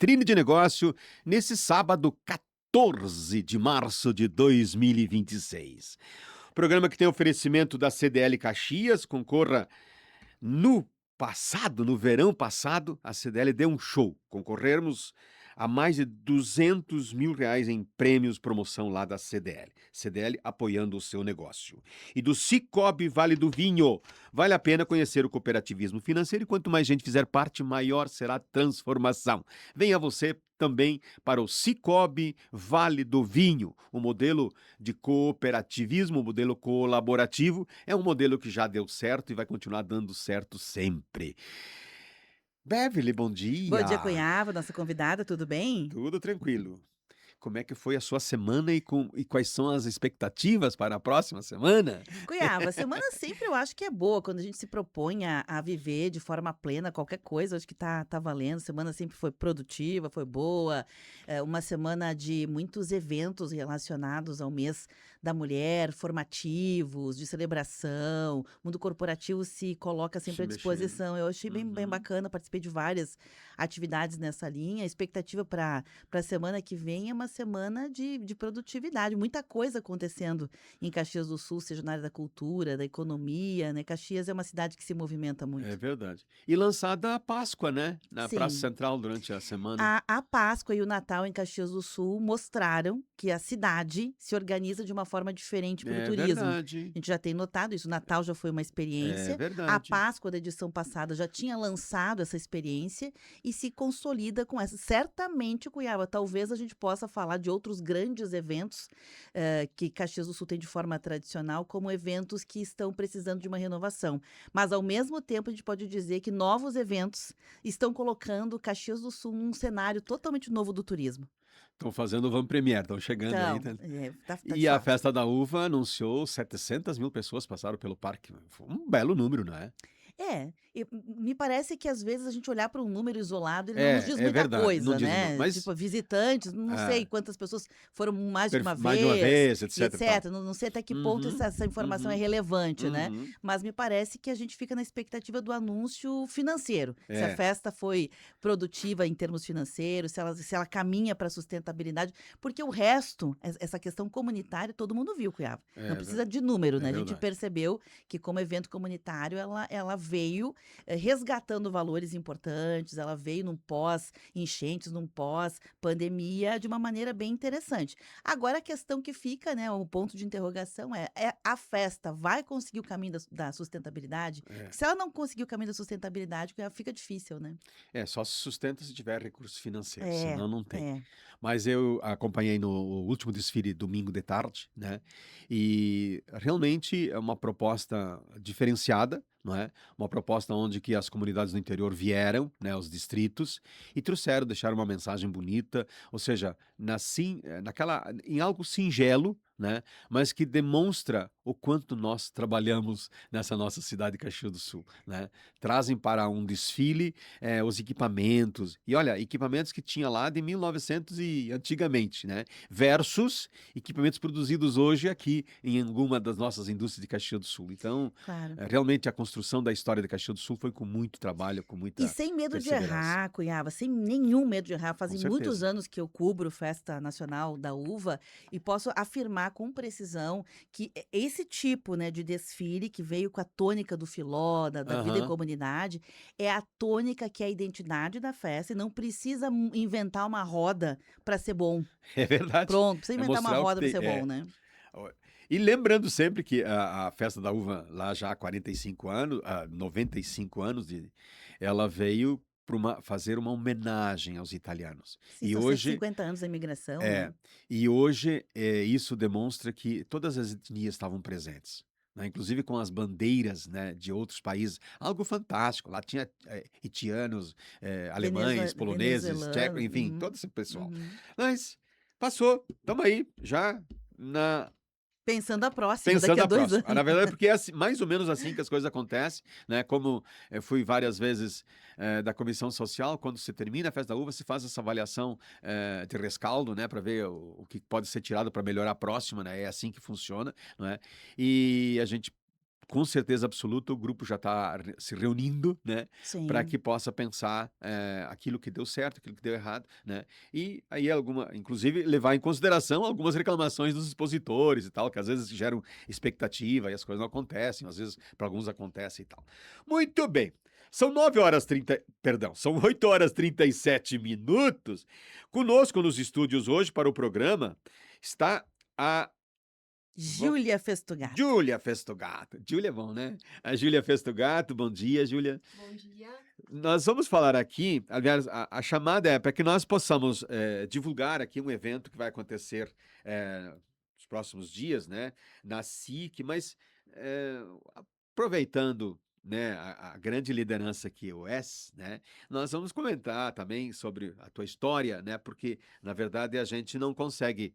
Vitrine de Negócio, nesse sábado 14 de março de 2026. Programa que tem oferecimento da CDL Caxias, concorra no verão passado, a CDL deu um show. Concorremos a mais de R$ 200.000 em prêmios promoção lá da CDL. CDL apoiando o seu negócio. E do Cicobi Vale do Vinho. Vale a pena conhecer o cooperativismo financeiro e quanto mais gente fizer parte, maior será a transformação. Venha você também para o Cicobi Vale do Vinho, o modelo de cooperativismo, o modelo colaborativo, é um modelo que já deu certo e vai continuar dando certo sempre. Beverly, bom Bom dia, dia. Cunhava, nossa convidada, tudo bem? Tudo tranquilo. Como é que foi a sua semana e quais são as expectativas para a próxima semana? Cunhava, a semana sempre eu acho que é boa, quando a gente se propõe a viver de forma plena qualquer coisa, eu acho que tá valendo. Semana sempre foi produtiva, foi boa, uma semana de muitos eventos relacionados ao mês da mulher, formativos, de celebração, o mundo corporativo se coloca Se sempre à mexendo. disposição. Eu achei bem Uhum. bacana, participei de várias atividades nessa linha. A expectativa para a semana que vem é uma semana de produtividade, muita coisa acontecendo em Caxias do Sul, seja na área da cultura, da economia, né? Caxias é uma cidade que se movimenta É muito. verdade. E lançada a Páscoa, né? Na Praça Sim. Central durante a semana. A Páscoa e o Natal em Caxias do Sul mostraram que a cidade se organiza de uma forma diferente para o É turismo. verdade. A gente já tem notado isso. O Natal já foi uma É experiência, a verdade. Páscoa da edição passada já tinha lançado essa experiência e se consolida com essa. Certamente, Cuiabá, talvez a gente possa falar de outros grandes eventos que Caxias do Sul tem de forma tradicional, como eventos que estão precisando de uma renovação. Mas, ao mesmo tempo, a gente pode dizer que novos eventos estão colocando Caxias do Sul num cenário totalmente novo do turismo. Estão fazendo o Van Premier, estão chegando aí. Então, Tá? tá E a só. Festa da Uva anunciou 700.000 pessoas passaram pelo parque. Foi um belo número, não é? Me parece que às vezes a gente olhar para um número isolado, ele não nos É, diz é muita verdade, não coisa, diz muito, né? mas Tipo, visitantes, não sei é, quantas pessoas foram mais de uma mais de uma vez vez, e etc e tal. etc. Não sei até que ponto Uhum, essa informação é uhum, relevante, né? uhum. Mas me parece que a gente fica na expectativa do anúncio financeiro. Se a É, festa foi produtiva em termos financeiros, se ela caminha para a sustentabilidade, porque o resto, essa questão comunitária, todo mundo viu, Cuiabá. Não é, precisa de número, é né? A gente verdade. percebeu que, como evento comunitário, ela veio resgatando valores importantes, ela veio num pós-enchentes, num pós-pandemia, de uma maneira bem interessante. Agora a questão que fica, né, o ponto de interrogação é a festa vai conseguir o caminho da sustentabilidade? É. Porque se ela não conseguir o caminho da sustentabilidade, fica difícil, né. É, só se sustenta se tiver recursos financeiros, É, senão não tem. é. Mas eu acompanhei no último desfile domingo de tarde, né? E realmente é uma proposta diferenciada, não é? Uma proposta onde que as comunidades do interior vieram, né, os distritos, e trouxeram, deixaram uma mensagem bonita, ou seja, em algo singelo, né? Mas que demonstra o quanto nós trabalhamos nessa nossa cidade de Caxias do Sul, né? Trazem para um desfile os equipamentos. E olha, equipamentos que tinha lá de 1900 e antigamente, né? Versus equipamentos produzidos hoje aqui em alguma das nossas indústrias de Caxias do Sul. Então, Claro. realmente a construção da história de Caxias do Sul foi com muito trabalho, com E muita sem medo de perseverança. errar, Cunhava, sem nenhum medo de errar. Com Fazem muitos certeza. anos que eu cubro Festa Nacional da Uva e posso afirmar com precisão que esse tipo, né, de desfile que veio com a tônica do filó, da vida em Aham. comunidade, é a tônica que é a identidade da festa e não precisa inventar uma roda para ser bom. É verdade. Pronto, precisa É inventar uma mostrar o que roda para tem. ser bom, né? Ó, e lembrando sempre que a Festa da Uva, lá já há 45 anos, 95 anos, ela veio para fazer uma homenagem aos italianos. Sim, E são hoje, 150 anos da imigração, é, né? isso demonstra que todas as etnias estavam presentes. Né? Inclusive com as bandeiras, né, de outros países, algo fantástico. Lá tinha haitianos, alemães, poloneses, tchecos, Venezuelano. enfim, Uhum, todo esse pessoal. uhum. Mas passou, estamos aí, já na Pensando a próxima, daqui pensando a a 2 próxima. anos. Na verdade, porque é mais ou menos assim que as coisas acontecem, né? Como eu fui várias vezes da Comissão Social, quando se termina a Festa da Uva, se faz essa avaliação de rescaldo, né? Para ver o que pode ser tirado para melhorar a próxima, né? É assim que funciona, não é? E a gente com certeza absoluta o grupo já está se reunindo, né, para Sim. que possa pensar aquilo que deu certo, aquilo que deu errado, né, e aí inclusive levar em consideração algumas reclamações dos expositores e tal, que às vezes geram expectativa e as coisas não acontecem, às vezes para alguns acontece e tal. Muito bem. São 8 horas e 37 minutos. Conosco nos estúdios hoje para o programa está a Júlia Festugato. Júlia Festogato. Júlia é bom, né? A Júlia Festogato. Bom dia, Júlia. Bom dia. Nós vamos falar aqui, aliás, a chamada é para que nós possamos divulgar aqui um evento que vai acontecer nos próximos dias, né? Na SIC, mas aproveitando, né, a grande liderança que o né? Nós vamos comentar também sobre a tua história, né? Porque, na verdade, a gente não consegue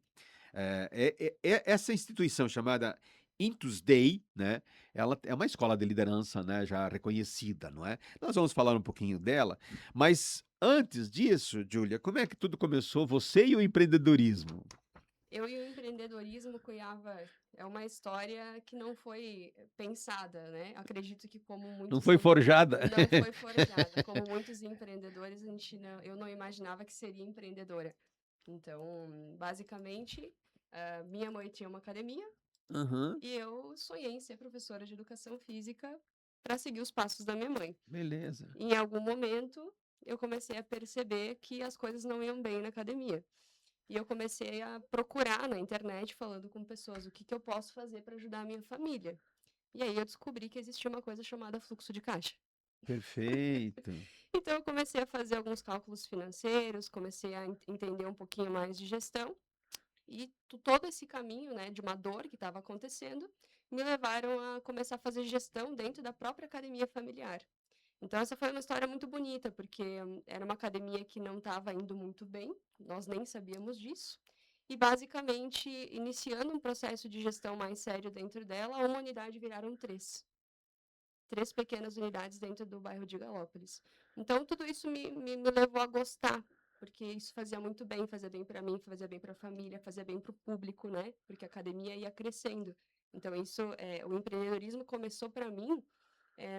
essa instituição chamada Intus Dei, né? Ela é uma escola de liderança, né? Já reconhecida, não é? Nós vamos falar um pouquinho dela, mas antes disso, Júlia, como é que tudo começou? Você e o empreendedorismo? Eu e o empreendedorismo, Cuiava, é uma história que não foi pensada, né? Acredito que como Não muitos foi forjada? não foi forjada. Como muitos empreendedores, eu não imaginava que seria empreendedora. Então, basicamente, minha mãe tinha uma academia Aham, e eu sonhei em ser professora de educação física para seguir os passos da minha mãe. beleza. Em algum momento, eu comecei a perceber que as coisas não iam bem na academia. E eu comecei a procurar na internet, falando com pessoas, o que eu posso fazer para ajudar a minha família. E aí eu descobri que existia uma coisa chamada fluxo de caixa. Perfeito. Então eu comecei a fazer alguns cálculos financeiros, comecei a entender um pouquinho mais de gestão. E todo esse caminho, né, de uma dor que estava acontecendo, me levaram a começar a fazer gestão dentro da própria academia familiar. Então, essa foi uma história muito bonita, porque era uma academia que não estava indo muito bem, nós nem sabíamos disso. E, basicamente, iniciando um processo de gestão mais sério dentro dela, uma unidade viraram três. Três pequenas unidades dentro do bairro de Galópolis. Então, tudo isso me levou a gostar, porque isso fazia muito bem, fazia bem para mim, fazia bem para a família, fazia bem para o público, né? Porque a academia ia crescendo. Então, o empreendedorismo começou para mim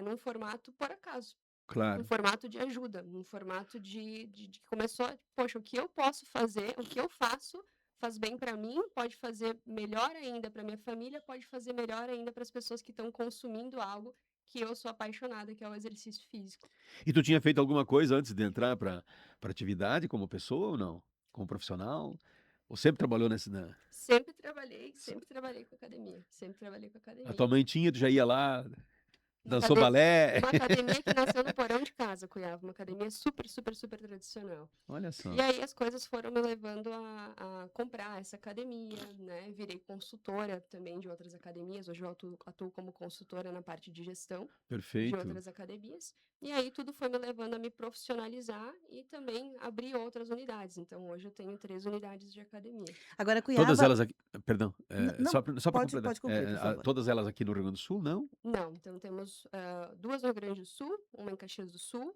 num formato por acaso. Um Claro. formato de ajuda, um formato de que começou, poxa, o que eu posso fazer, o que eu faço faz bem para mim, pode fazer melhor ainda para minha família, pode fazer melhor ainda para as pessoas que estão consumindo algo que eu sou apaixonada, que é o exercício físico. E tu tinha feito alguma coisa antes de entrar para atividade como pessoa ou não? Como profissional? Ou sempre trabalhou Sempre trabalhei com academia, sempre trabalhei com A academia. tua mãe tinha, tu já ia lá, Uma, dançou acade- balé? uma academia que nasceu no porão de casa, Cuiava, uma academia super, super, super tradicional. Olha só. E aí as coisas foram me levando a comprar essa academia, né? Virei consultora também de outras academias. Hoje eu atuo como consultora na parte de gestão de Perfeito. outras academias. E aí tudo foi me levando a me profissionalizar e também abrir outras unidades. Então hoje eu tenho 3 unidades de academia. Agora, Todas Cuiaba. elas aqui, perdão, Não, só para completar, pode concluir, por favor. todas elas aqui no Rio Grande do Sul, não? Não, então temos 2 no Rio Grande do Sul, uma em Caxias do Sul,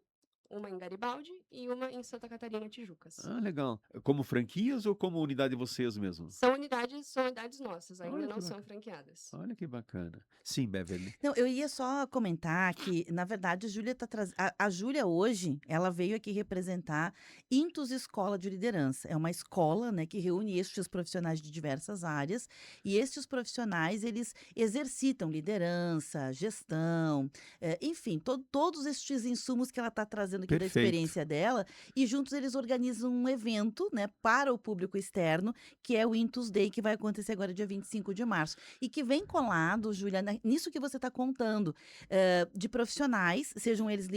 uma em Garibaldi e uma em Santa Catarina, Tijucas. Ah, legal. Como franquias ou como unidade de vocês mesmo? São unidades nossas, ainda Olha que não são bacana. franqueadas. Olha que bacana. Sim, Beverly. Não, eu ia só comentar que, na verdade, a Júlia tá a Júlia hoje, ela veio aqui representar Intus Escola de Liderança. É uma escola, né, que reúne estes profissionais de diversas áreas, e estes profissionais, eles exercitam liderança, gestão, enfim, todos estes insumos que ela está trazendo aqui da Perfeito. experiência dela, e juntos eles organizam um evento, né, para o público externo, que é o Intus Day, que vai acontecer agora dia 25 de março. E que vem colado, Júlia, nisso que você está contando, de profissionais, sejam eles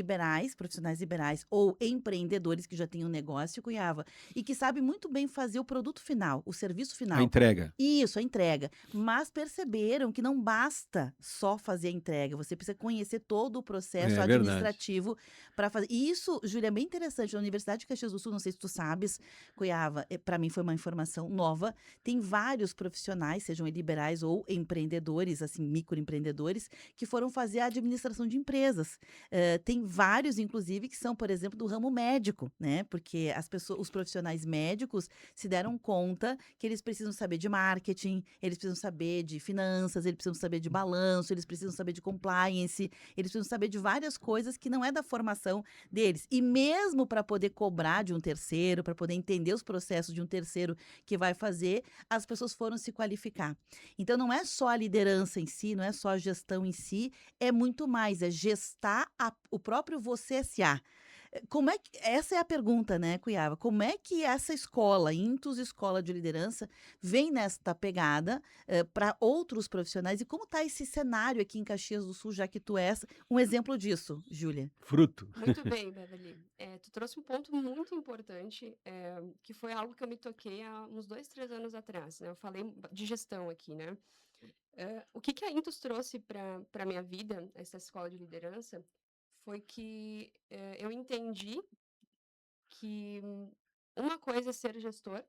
profissionais liberais ou empreendedores que já têm um negócio, Cuiava, e que sabem muito bem fazer o produto final, o serviço A final. entrega. Isso, a entrega. Mas perceberam que não basta só fazer a entrega, você precisa conhecer todo o processo É verdade. administrativo para fazer. E E isso, Júlia, é bem interessante. Na Universidade de Caxias do Sul, não sei se tu sabes, Cuiava, para mim foi uma informação nova. Tem vários profissionais, sejam eles liberais ou empreendedores, assim, microempreendedores, que foram fazer a administração de empresas. Tem vários, inclusive, que são, por exemplo, do ramo médico, né? Porque as pessoas, os profissionais médicos se deram conta que eles precisam saber de marketing, eles precisam saber de finanças, eles precisam saber de balanço, eles precisam saber de compliance, eles precisam saber de várias coisas que não é da formação deles. E mesmo para poder cobrar de um terceiro, para poder entender os processos de um terceiro que vai fazer, as pessoas foram se qualificar. Então não é só a liderança em si, não é só a gestão em si, é muito mais, é gestar o próprio você SA. Como é que, essa é a pergunta, né, Cuiava? Como é que essa escola, Intus Escola de Liderança, vem nesta pegada para outros profissionais? E como está esse cenário aqui em Caxias do Sul, já que tu és um exemplo disso, Júlia? Fruto. Muito bem, Beverly. Tu trouxe um ponto muito importante, que foi algo que eu me toquei há uns 2, 3 anos atrás, né? Eu falei de gestão aqui, né? O que a Intus trouxe para a minha vida, essa escola de liderança, foi que eu entendi que uma coisa é ser gestor,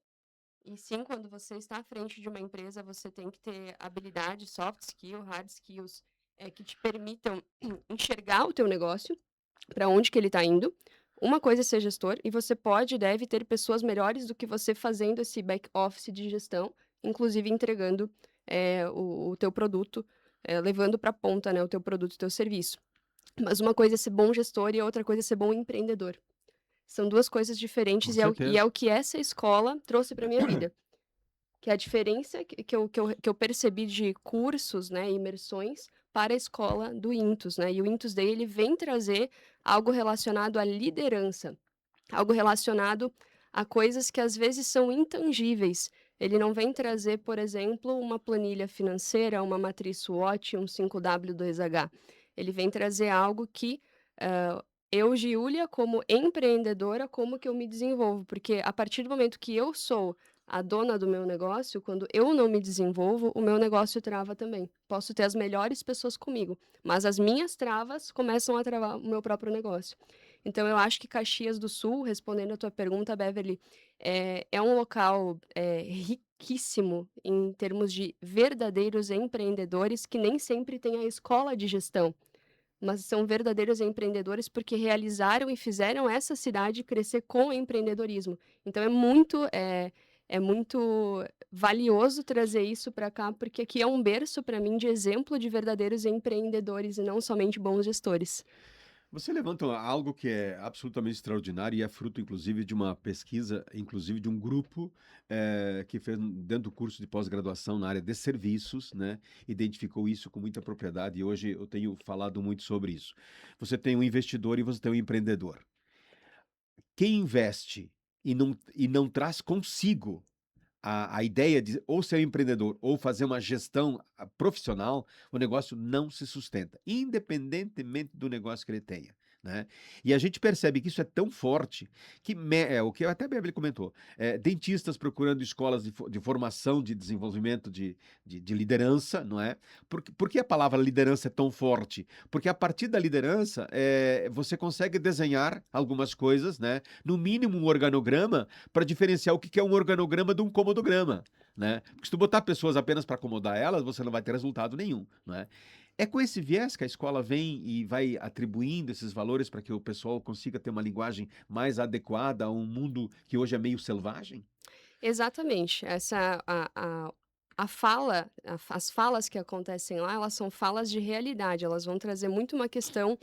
e sim, quando você está à frente de uma empresa, você tem que ter habilidade, soft skill, hard skills, que te permitam enxergar o teu negócio, para onde que ele está indo. Uma coisa é ser gestor, e você pode e deve ter pessoas melhores do que você fazendo esse back office de gestão, inclusive entregando o teu produto, levando para a ponta, né, o teu produto, o teu serviço. Mas uma coisa é ser bom gestor e a outra coisa é ser bom empreendedor. São duas coisas Com diferentes e é certeza. o que essa escola trouxe para minha vida. Que a diferença que eu percebi de cursos, né, imersões para a escola do Intus, né? E o Intus Day, ele vem trazer algo relacionado à liderança, algo relacionado a coisas que às vezes são intangíveis. Ele não vem trazer, por exemplo, uma planilha financeira, uma matriz SWOT, um 5W2H. Ele vem trazer algo que eu, Giulia, como empreendedora, como que eu me desenvolvo? Porque a partir do momento que eu sou a dona do meu negócio, quando eu não me desenvolvo, o meu negócio trava também. Posso ter as melhores pessoas comigo, mas as minhas travas começam a travar o meu próprio negócio. Então, eu acho que Caxias do Sul, respondendo a tua pergunta, Beverly, é um local riquíssimo em termos de verdadeiros empreendedores que nem sempre têm a escola de gestão, mas são verdadeiros empreendedores porque realizaram e fizeram essa cidade crescer com empreendedorismo. Então é muito valioso trazer isso para cá, porque aqui é um berço para mim de exemplo de verdadeiros empreendedores e não somente bons gestores. Você levanta algo que é absolutamente extraordinário e é fruto, inclusive, de uma pesquisa, inclusive de um grupo que fez dentro do curso de pós-graduação na área de serviços, né? Identificou isso com muita propriedade e hoje eu tenho falado muito sobre isso. Você tem um investidor e você tem um empreendedor. Quem investe e não traz consigo a ideia de ou ser empreendedor ou fazer uma gestão profissional, o negócio não se sustenta, independentemente do negócio que ele tenha. Né? E a gente percebe que isso é tão forte que, o que até a Beverly comentou, dentistas procurando escolas de formação, de desenvolvimento de liderança, não é? Por que a palavra liderança é tão forte? Porque a partir da liderança, você consegue desenhar algumas coisas, né? No mínimo um organograma, para diferenciar o que é um organograma de um comodograma, né? Porque se tu botar pessoas apenas para acomodar elas, você não vai ter resultado nenhum, né? É com esse viés que a escola vem e vai atribuindo esses valores para que o pessoal consiga ter uma linguagem mais adequada a um mundo que hoje é meio selvagem? Exatamente. A fala, as falas que acontecem lá, elas são falas de realidade, elas vão trazer muito uma questão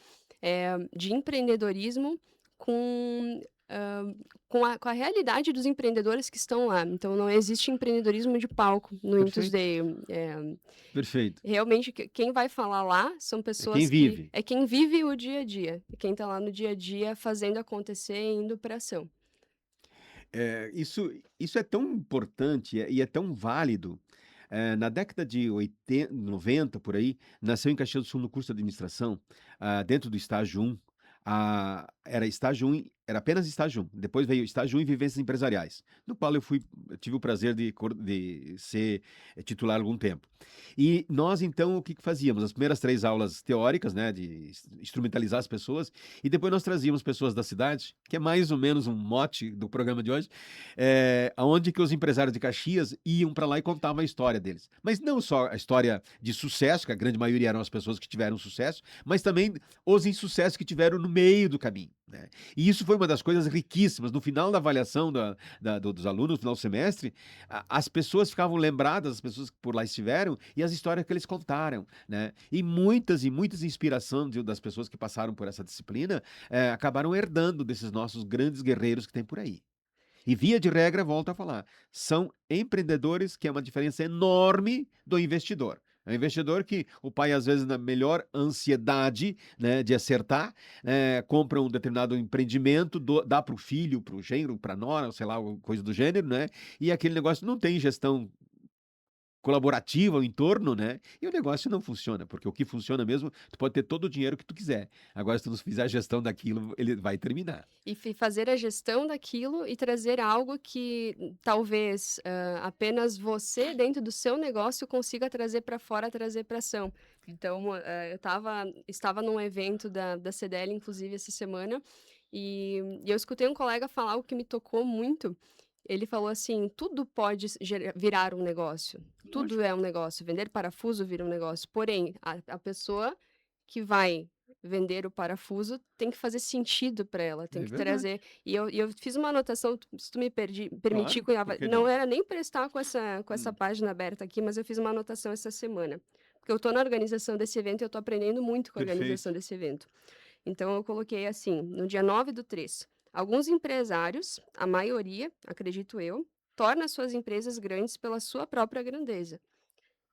de empreendedorismo com, hã, com a realidade dos empreendedores que estão lá. Então não existe empreendedorismo de palco no Intus Perfeito, Day. perfeito. Realmente quem vai falar lá são É quem pessoas que vive. é quem vive o dia a dia, é quem está lá no dia a dia fazendo acontecer e indo para ação. Isso é tão importante e é tão válido. Na década de 80, 90, por aí, nasceu em Caxias do Sul no curso de administração, dentro do estágio 1. Era estágio 1 era apenas estágio 1. Depois veio estágio 1 e vivências empresariais, no qual eu tive o prazer de ser titular algum tempo. E nós, então, o que fazíamos? As primeiras 3 aulas teóricas, né, de instrumentalizar as pessoas, e depois nós trazíamos pessoas da cidade, que é mais ou menos um mote do programa de hoje, aonde que os empresários de Caxias iam para lá e contavam a história deles. Mas não só a história de sucesso, que a grande maioria eram as pessoas que tiveram sucesso, mas também os insucessos que tiveram no meio do caminho, né? E isso foi uma das coisas riquíssimas. No final da avaliação dos alunos, no final do semestre, as pessoas ficavam lembradas, as pessoas que por lá estiveram, e as histórias que eles contaram, né? E muitas inspirações das pessoas que passaram por essa disciplina acabaram herdando desses nossos grandes guerreiros que tem por aí. E via de regra, volto a falar, são empreendedores que é uma diferença enorme do investidor. É um investidor que o pai, às vezes, na melhor ansiedade, né, de acertar, compra um determinado empreendimento, dá para o filho, para o genro, para a nora, sei lá, coisa do gênero, né? E aquele negócio não tem gestão colaborativa ao entorno, né? E o negócio não funciona, porque o que funciona mesmo, tu pode ter todo o dinheiro que tu quiser. Agora, se tu não fizer a gestão daquilo, ele vai terminar. E fazer a gestão daquilo e trazer algo que talvez apenas você, dentro do seu negócio, consiga trazer para fora, trazer para ação. Então, eu estava num evento da CDL, inclusive, essa semana, e eu escutei um colega falar algo que me tocou muito. Ele falou assim: tudo pode virar um negócio. Tudo Lógico. é um negócio. Vender parafuso vira um negócio. Porém, a pessoa que vai vender o parafuso tem que fazer sentido para ela, tem É que verdade. trazer. E eu fiz uma anotação, se tu me permitir, Claro, por Cunhava, que não não? era nem para estar com essa Hum, página aberta aqui, mas eu fiz uma anotação essa semana. Porque eu estou na organização desse evento e eu estou aprendendo muito com a organização perfeito. desse evento. Então, eu coloquei assim, no dia 9/3, alguns empresários, a maioria, acredito eu, torna suas empresas grandes pela sua própria grandeza.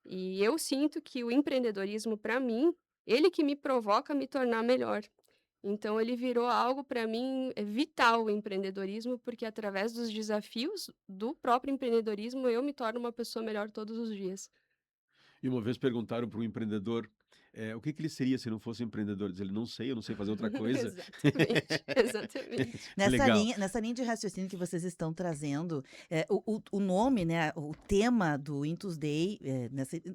E eu sinto que o empreendedorismo, para mim, ele que me provoca a me tornar melhor. Então, ele virou algo para mim vital, o empreendedorismo, porque através dos desafios do próprio empreendedorismo eu me torno uma pessoa melhor todos os dias. E uma vez perguntaram para um empreendedor, o que que ele seria se não fosse um empreendedor? Ele disse: "Não sei, eu não sei fazer outra coisa". Exatamente, exatamente. Que legal. Nessa linha de raciocínio que vocês estão trazendo, o nome, né, o tema do Intus Day,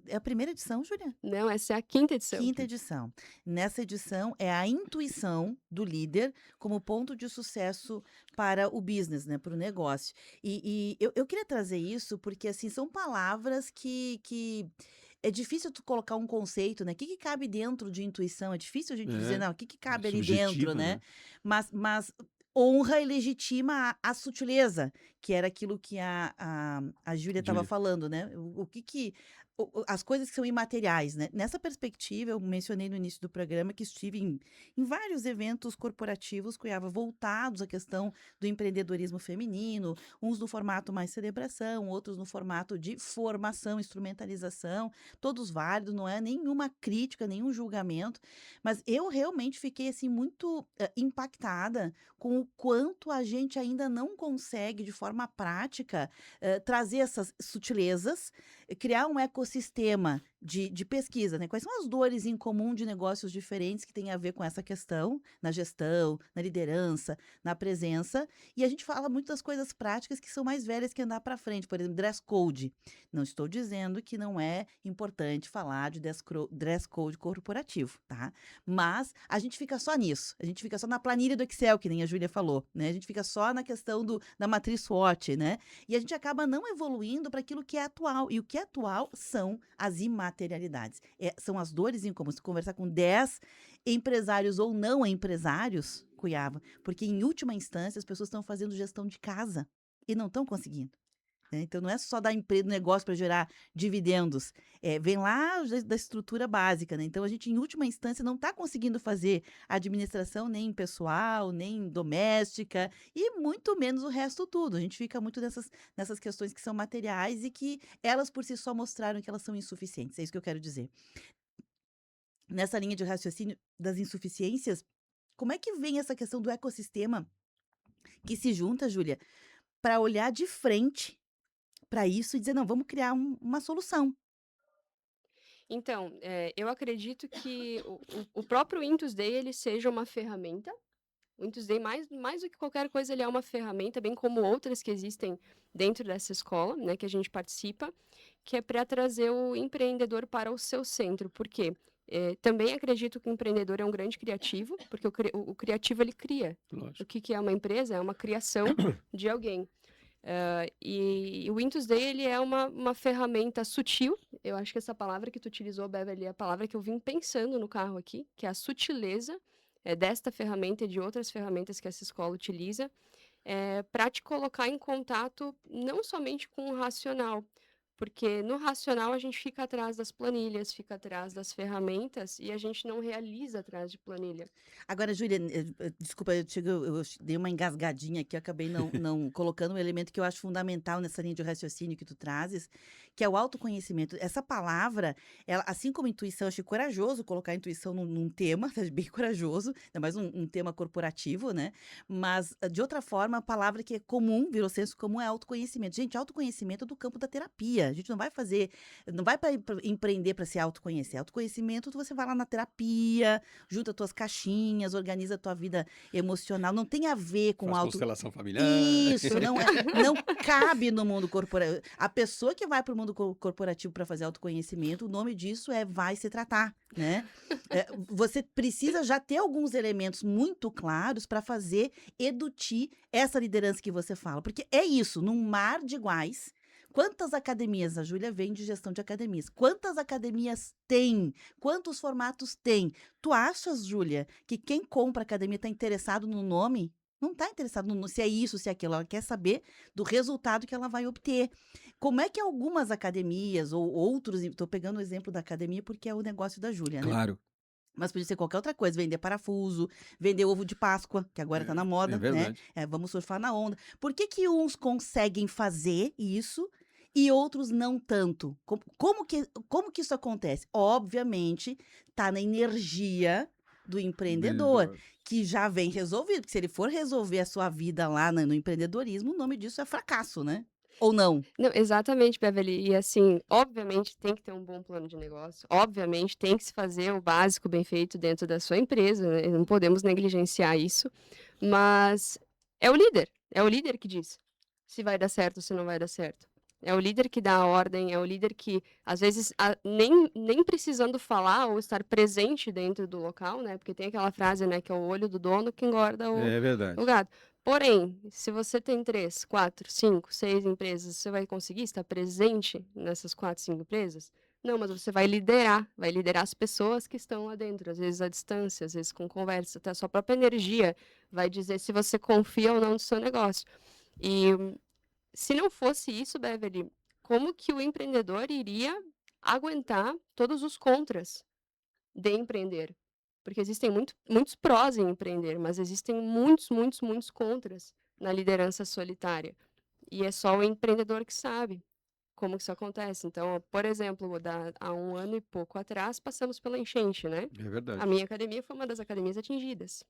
é a primeira edição, Júlia? Não, essa é a quinta edição. Quinta edição. Nessa edição é a intuição do líder como ponto de sucesso para o business, né, para o negócio. E eu queria trazer isso porque, assim, são palavras que é difícil tu colocar um conceito, né? O que que cabe dentro de intuição? É difícil a gente dizer, É, não, o que que é cabe ali dentro, subjetiva, né? né. Mas honra e legitima a sutileza, que era aquilo que a Júlia estava Júlia. falando, né? O que que as coisas que são imateriais, né? Nessa perspectiva, eu mencionei no início do programa que estive em vários eventos corporativos, Cuiava, voltados à questão do empreendedorismo feminino, uns no formato mais celebração, outros no formato de formação, instrumentalização, todos válidos, não é nenhuma crítica, nenhum julgamento, mas eu realmente fiquei assim muito impactada com o quanto a gente ainda não consegue, de forma prática, trazer essas sutilezas, criar um ecossistema de pesquisa, né? Quais são as dores em comum de negócios diferentes que têm a ver com essa questão, na gestão, na liderança, na presença. E a gente fala muito das coisas práticas que são mais velhas que andar para frente, por exemplo, dress code. Não estou dizendo que não é importante falar de dress code corporativo, tá? Mas a gente fica só nisso, a gente fica só na planilha do Excel, que nem a Júlia falou, né? A gente fica só na questão da matriz SWOT, né? E a gente acaba não evoluindo para aquilo que é atual. E o que é atual são as imaterialidades. São as dores em comum. Se conversar com 10 empresários ou não empresários, Cuiava, porque em última instância as pessoas estão fazendo gestão de casa e não estão conseguindo, né? Então não é só dar emprego, negócio para gerar dividendos, vem lá da estrutura básica, né? Então a gente, em última instância, não está conseguindo fazer administração nem pessoal, nem doméstica, e muito menos o resto tudo. A gente fica muito nessas questões que são materiais e que elas por si só mostraram que elas são insuficientes. É isso que eu quero dizer. Nessa linha de raciocínio das insuficiências, como é que vem essa questão do ecossistema que se junta, Júlia, para olhar de frente para isso e dizer, não, vamos criar uma solução. Então, eu acredito que o próprio Intus Day ele seja uma ferramenta, O Intus Dei, mais do que qualquer coisa, ele é uma ferramenta, bem como outras que existem dentro dessa escola, né, que a gente participa, que é para trazer o empreendedor para o seu centro. Por quê? Também acredito que o empreendedor é um grande criativo, porque o criativo ele cria. O Lógico. que é uma empresa? É uma criação de alguém. E o Intus Dei, ele é uma ferramenta sutil. Eu acho que essa palavra que tu utilizou, Beverly, é a palavra que eu vim pensando no carro aqui, que é a sutileza desta ferramenta e de outras ferramentas que essa escola utiliza, para te colocar em contato não somente com o racional, porque no racional a gente fica atrás das planilhas, fica atrás das ferramentas e a gente não realiza atrás de planilha. Agora, Júlia, desculpa, eu dei uma engasgadinha aqui, eu acabei não colocando um elemento que eu acho fundamental nessa linha de raciocínio que tu trazes, que é o autoconhecimento. Essa palavra, ela, assim como intuição, eu achei corajoso colocar a intuição num tema, bem corajoso, ainda mais um tema corporativo, né? Mas, de outra forma, a palavra que é comum, virou senso comum, é autoconhecimento. Gente, autoconhecimento é do campo da terapia. A gente não vai para empreender para se autoconhecer. Autoconhecimento, você vai lá na terapia, junta tuas caixinhas, organiza a tua vida emocional. Não tem a ver com Faz auto... constelação familiar. Isso, não cabe no mundo corporativo. A pessoa que vai para o mundo corporativo para fazer autoconhecimento, o nome disso é vai se tratar, né? Você precisa já ter alguns elementos muito claros para fazer edutir essa liderança que você fala. Porque é isso, num mar de iguais. Quantas academias? A Júlia vem de gestão de academias. Quantas academias tem? Quantos formatos tem? Tu achas, Júlia, que quem compra academia está interessado no nome? Não está interessado no se é isso, se é aquilo. Ela quer saber do resultado que ela vai obter. Como é que algumas academias ou outros... Estou pegando o exemplo da academia porque é o negócio da Júlia, né? Claro, Mas podia ser qualquer outra coisa, vender parafuso, vender ovo de Páscoa, que agora tá na é moda, né? verdade. Vamos surfar na onda. Por que uns conseguem fazer isso e outros não tanto? Como que isso acontece? Obviamente, tá na energia do empreendedor, Vendedor. que já vem resolvido. Porque se ele for resolver a sua vida lá no empreendedorismo, o nome disso é fracasso, né? Ou não? Não, exatamente, Beverly. E assim, obviamente tem que ter um bom plano de negócio, obviamente tem que se fazer o básico bem feito dentro da sua empresa, né? Não podemos negligenciar isso, mas é o líder que diz se vai dar certo ou se não vai dar certo. É o líder que dá a ordem, é o líder que, às vezes, nem precisando falar ou estar presente dentro do local, né? Porque tem aquela frase, né, que é o olho do dono que engorda É o verdade. gado. Porém, se você tem 3, 4, 5, 6 empresas, você vai conseguir estar presente nessas 4, 5 empresas? Não, mas você vai liderar as pessoas que estão lá dentro, às vezes à distância, às vezes com conversa, até a sua própria energia vai dizer se você confia ou não no seu negócio. E se não fosse isso, Beverly, como que o empreendedor iria aguentar todos os contras de empreender? Porque existem muitos prós em empreender, mas existem muitos contras na liderança solitária. E é só o empreendedor que sabe como que isso acontece. Então, por exemplo, há 1 ano e pouco atrás, passamos pela enchente, né? É A verdade. minha academia foi uma das academias atingidas.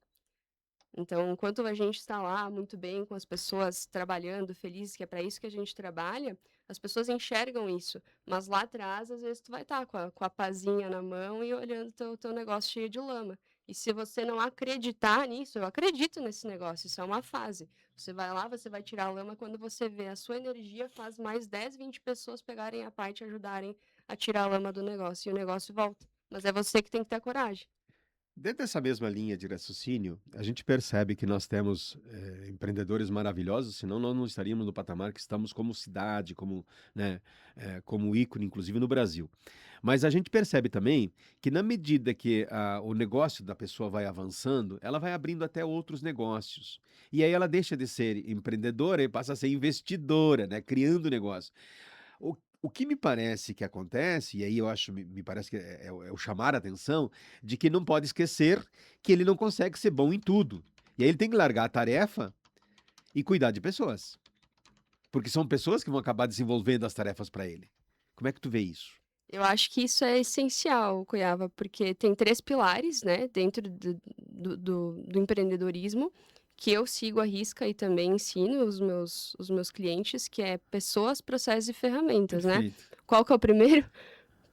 Então, enquanto a gente está lá muito bem com as pessoas trabalhando, felizes, que é para isso que a gente trabalha, as pessoas enxergam isso. Mas lá atrás, às vezes, tu vai estar com a pazinha na mão e olhando teu negócio cheio de lama. E se você não acreditar nisso, eu acredito nesse negócio, isso é uma fase. Você vai lá, você vai tirar a lama, quando você vê a sua energia, faz mais 10, 20 pessoas pegarem a parte e ajudarem a tirar a lama do negócio. E o negócio volta. Mas é você que tem que ter a coragem. Dentro dessa mesma linha de raciocínio, a gente percebe que nós temos empreendedores maravilhosos, senão nós não estaríamos no patamar que estamos como cidade, como, né, como ícone, inclusive no Brasil. Mas a gente percebe também que na medida que o negócio da pessoa vai avançando, ela vai abrindo até outros negócios. E aí ela deixa de ser empreendedora e passa a ser investidora, né, criando negócio. O que me parece que acontece, e aí eu acho, me parece que é o chamar a atenção, de que não pode esquecer que ele não consegue ser bom em tudo. E aí ele tem que largar a tarefa e cuidar de pessoas. Porque são pessoas que vão acabar desenvolvendo as tarefas para ele. Como é que tu vê isso? Eu acho que isso é essencial, Cuiava, porque tem 3 pilares, né, dentro do empreendedorismo, que eu sigo à risca e também ensino os meus clientes, que é pessoas, processos e ferramentas, né? Perfeito. Qual que é o primeiro?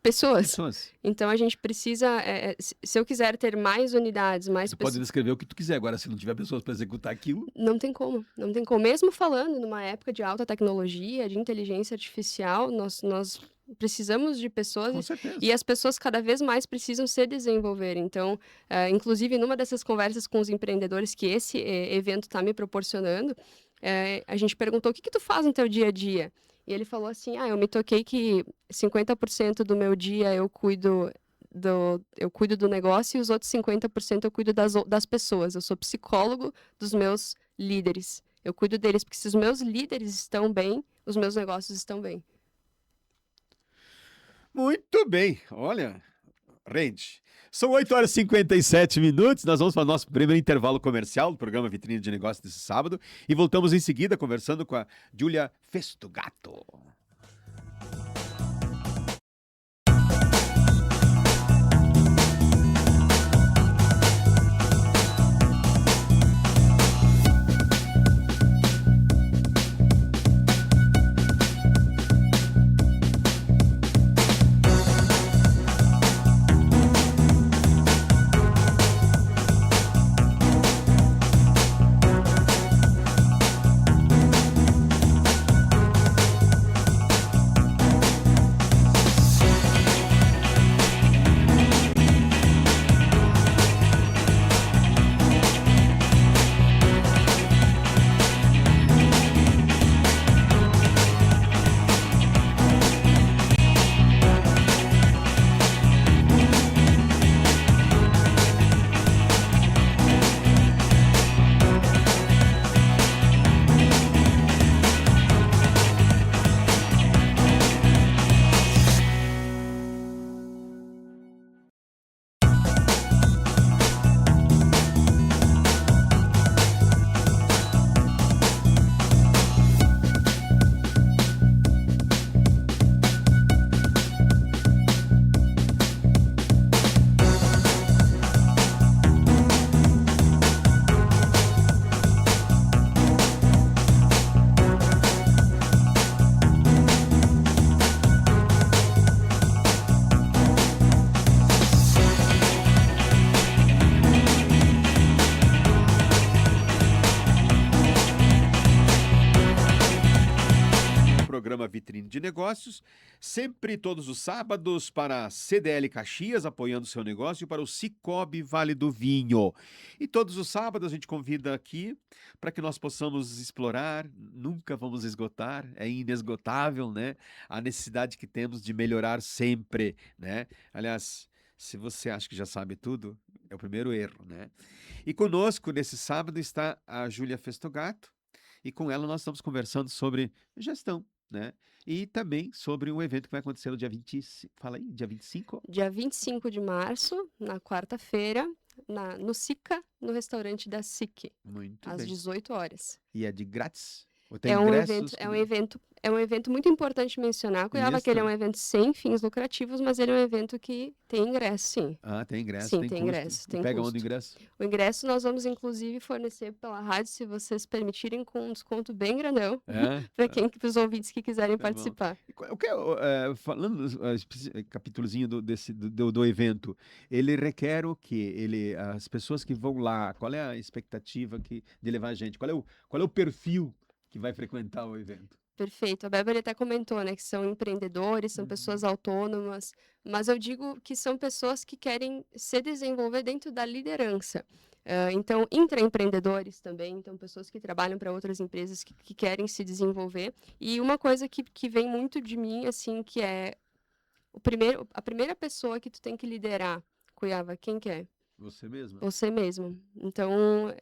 pessoas. Pessoas. Então a gente precisa, se eu quiser ter mais unidades, mais Tu pode pessoas, descrever o que tu quiser, agora se não tiver pessoas para executar aquilo, não tem como, não tem como. Mesmo falando numa época de alta tecnologia, de inteligência artificial, nós precisamos de pessoas com e certeza. as pessoas cada vez mais precisam se desenvolver. Então, inclusive, numa dessas conversas com os empreendedores que esse evento está me proporcionando, a gente perguntou: o que tu faz no teu dia a dia? E ele falou assim: eu me toquei que 50% do meu dia eu cuido do negócio e os outros 50% eu cuido das pessoas. Eu sou psicólogo dos meus líderes. Eu cuido deles, porque se os meus líderes estão bem, os meus negócios estão bem. Muito bem, olha, Rende. São 8h57, nós vamos para o nosso primeiro intervalo comercial do programa Vitrine de Negócios desse sábado e voltamos em seguida conversando com a Júlia Festogato. Programa Vitrine de Negócios, sempre todos os sábados para a CDL Caxias, apoiando seu negócio, e para o Cicobi Vale do Vinho. E todos os sábados a gente convida aqui para que nós possamos explorar, nunca vamos esgotar, é inesgotável, né? A necessidade que temos de melhorar sempre, né? Aliás, se você acha que já sabe tudo, é o primeiro erro, né? E conosco nesse sábado está a Júlia Festogato, e com ela nós estamos conversando sobre gestão, né? E também sobre um evento que vai acontecer no dia 20, fala aí, dia 25? Dia 25 de março, na quarta-feira, no SICA, no restaurante da SIC, Muito às bem. 18 horas. E é de grátis? Ou tem É um ingressos? evento muito importante mencionar, Cuiabá, que ele é um Isso. evento sem fins lucrativos, mas ele é um evento que tem ingresso, sim. Ah, tem ingresso, Sim, tem tem custo. ingresso, E tem pega onde o custo. ingresso? O ingresso nós vamos, inclusive, fornecer pela rádio, se vocês permitirem, com um desconto bem grandão, É? para os ouvintes que quiserem Tá bom. participar. E o que falando capítulozinho do evento, ele requer o quê? As pessoas que vão lá, qual é a expectativa de levar a gente? Qual é o perfil que vai frequentar o evento? Perfeito. A Bárbara até comentou, né, que são empreendedores, são pessoas autônomas, mas eu digo que são pessoas que querem se desenvolver dentro da liderança. Então, intraempreendedores também, então pessoas que trabalham para outras empresas que querem se desenvolver. E uma coisa que vem muito de mim, assim, que é a primeira pessoa que tu tem que liderar, Cuiabá, quem que é? Você mesmo. Você mesmo. Então,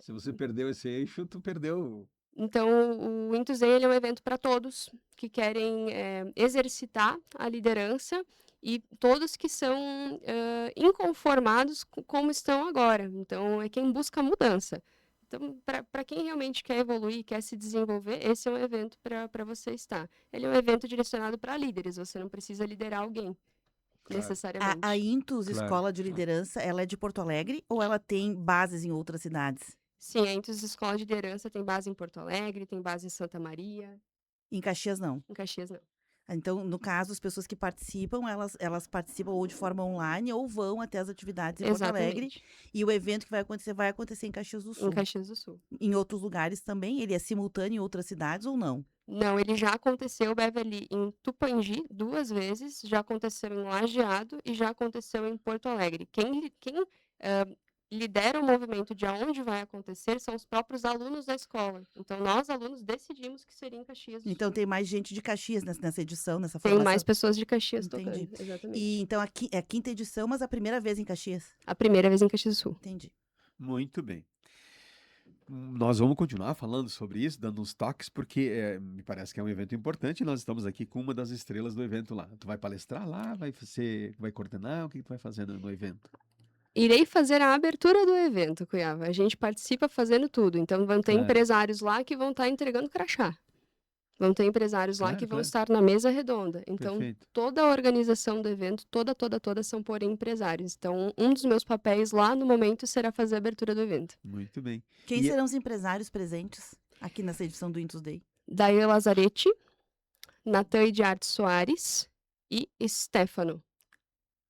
Se você perdeu esse eixo, tu perdeu. Então, o Intuzen ele é um evento para todos que querem exercitar a liderança e todos que são inconformados com como estão agora. Então, é quem busca mudança. Então, para quem realmente quer evoluir, quer se desenvolver, esse é um evento para você estar. Ele é um evento direcionado para líderes, você não precisa liderar alguém, Claro. necessariamente. A Intus Claro. Escola de Liderança, ela é de Porto Alegre ou ela tem bases em outras cidades? Sim, a Intus Escola de Liderança tem base em Porto Alegre, tem base em Santa Maria, Em Caxias, não. em Caxias não. Então, no caso, as pessoas que participam, elas participam ou de forma online ou vão até as atividades em Porto Alegre. Exatamente, E o evento que vai acontecer em Caxias do em Sul. Caxias do Sul. Em outros lugares também? Ele é simultâneo em outras cidades ou não? Não, ele já aconteceu, Beverly, em Tupandi 2 vezes, já aconteceu em Lajeado e já aconteceu em Porto Alegre. Quem lidera o movimento de aonde vai acontecer são os próprios alunos da escola. Então, nós, alunos, decidimos que seria em Caxias do Então, Sul. tem mais gente de Caxias nessa edição, nessa Tem mais formação? pessoas de Caxias Entendi. tocando, exatamente. E então aqui é a quinta edição, mas a primeira vez em Caxias. A primeira vez em Caxias do Sul. Entendi. Muito bem. Nós vamos continuar falando sobre isso, dando uns toques, porque me parece que é um evento importante e nós estamos aqui com uma das estrelas do evento lá. Tu vai palestrar lá, vai coordenar, o que tu vai fazer no evento? Irei fazer a abertura do evento, Cuiava. A gente participa fazendo tudo. Então, vão ter Claro, empresários lá que vão estar entregando crachá. Vão ter empresários lá que claro, vão claro. estar na mesa redonda. Então, Perfeito. toda a organização do evento, toda são por empresários. Então, um dos meus papéis lá no momento será fazer a abertura do evento. Muito bem. Quem E serão os empresários presentes aqui nessa edição do Intus Day? Daí Lazarete, Natan de Arte Soares e Stefano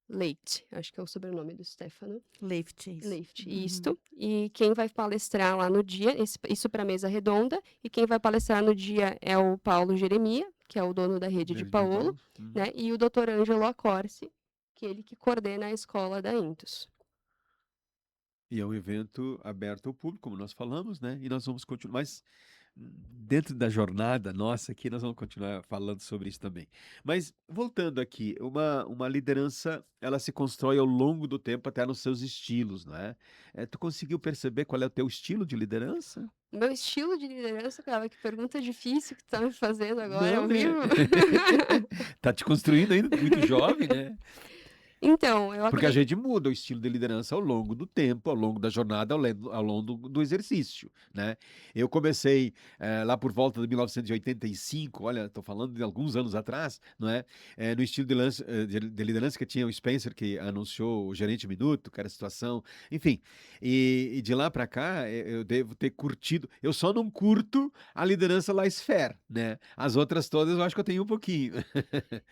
Leite. Acho que é o sobrenome do Stefano. Leift, é isso. Leite, Uhum. isto. E quem vai palestrar lá no dia, isso para mesa redonda, e quem vai palestrar no dia é o Paulo Jeremia, que é o dono da rede de David Paolo, Paulo. né? E o Dr. Ângelo Accorsi, que é ele que coordena a escola da Intus. E é um evento aberto ao público, como nós falamos, né? E nós vamos continuar. Mas dentro da jornada nossa aqui, nós vamos continuar falando sobre isso também. Mas voltando aqui, uma liderança, ela se constrói ao longo do tempo, até nos seus estilos, não é? Tu conseguiu perceber qual é o teu estilo de liderança? Meu estilo de liderança, cara, que pergunta difícil que tu tá me fazendo agora, Não, ao né? vivo. Tá te construindo ainda, muito jovem, né? Então, eu Porque a acredito. gente muda o estilo de liderança ao longo do tempo, ao longo da jornada, ao longo do exercício, né? Eu comecei lá por volta de 1985, olha, estou falando de alguns anos atrás, não é? No estilo de liderança que tinha o Spencer, que anunciou o Gerente Minuto, que era a situação, enfim. E de lá para cá, eu devo ter curtido. Eu só não curto a liderança laissez-faire, né? As outras todas eu acho que eu tenho um pouquinho.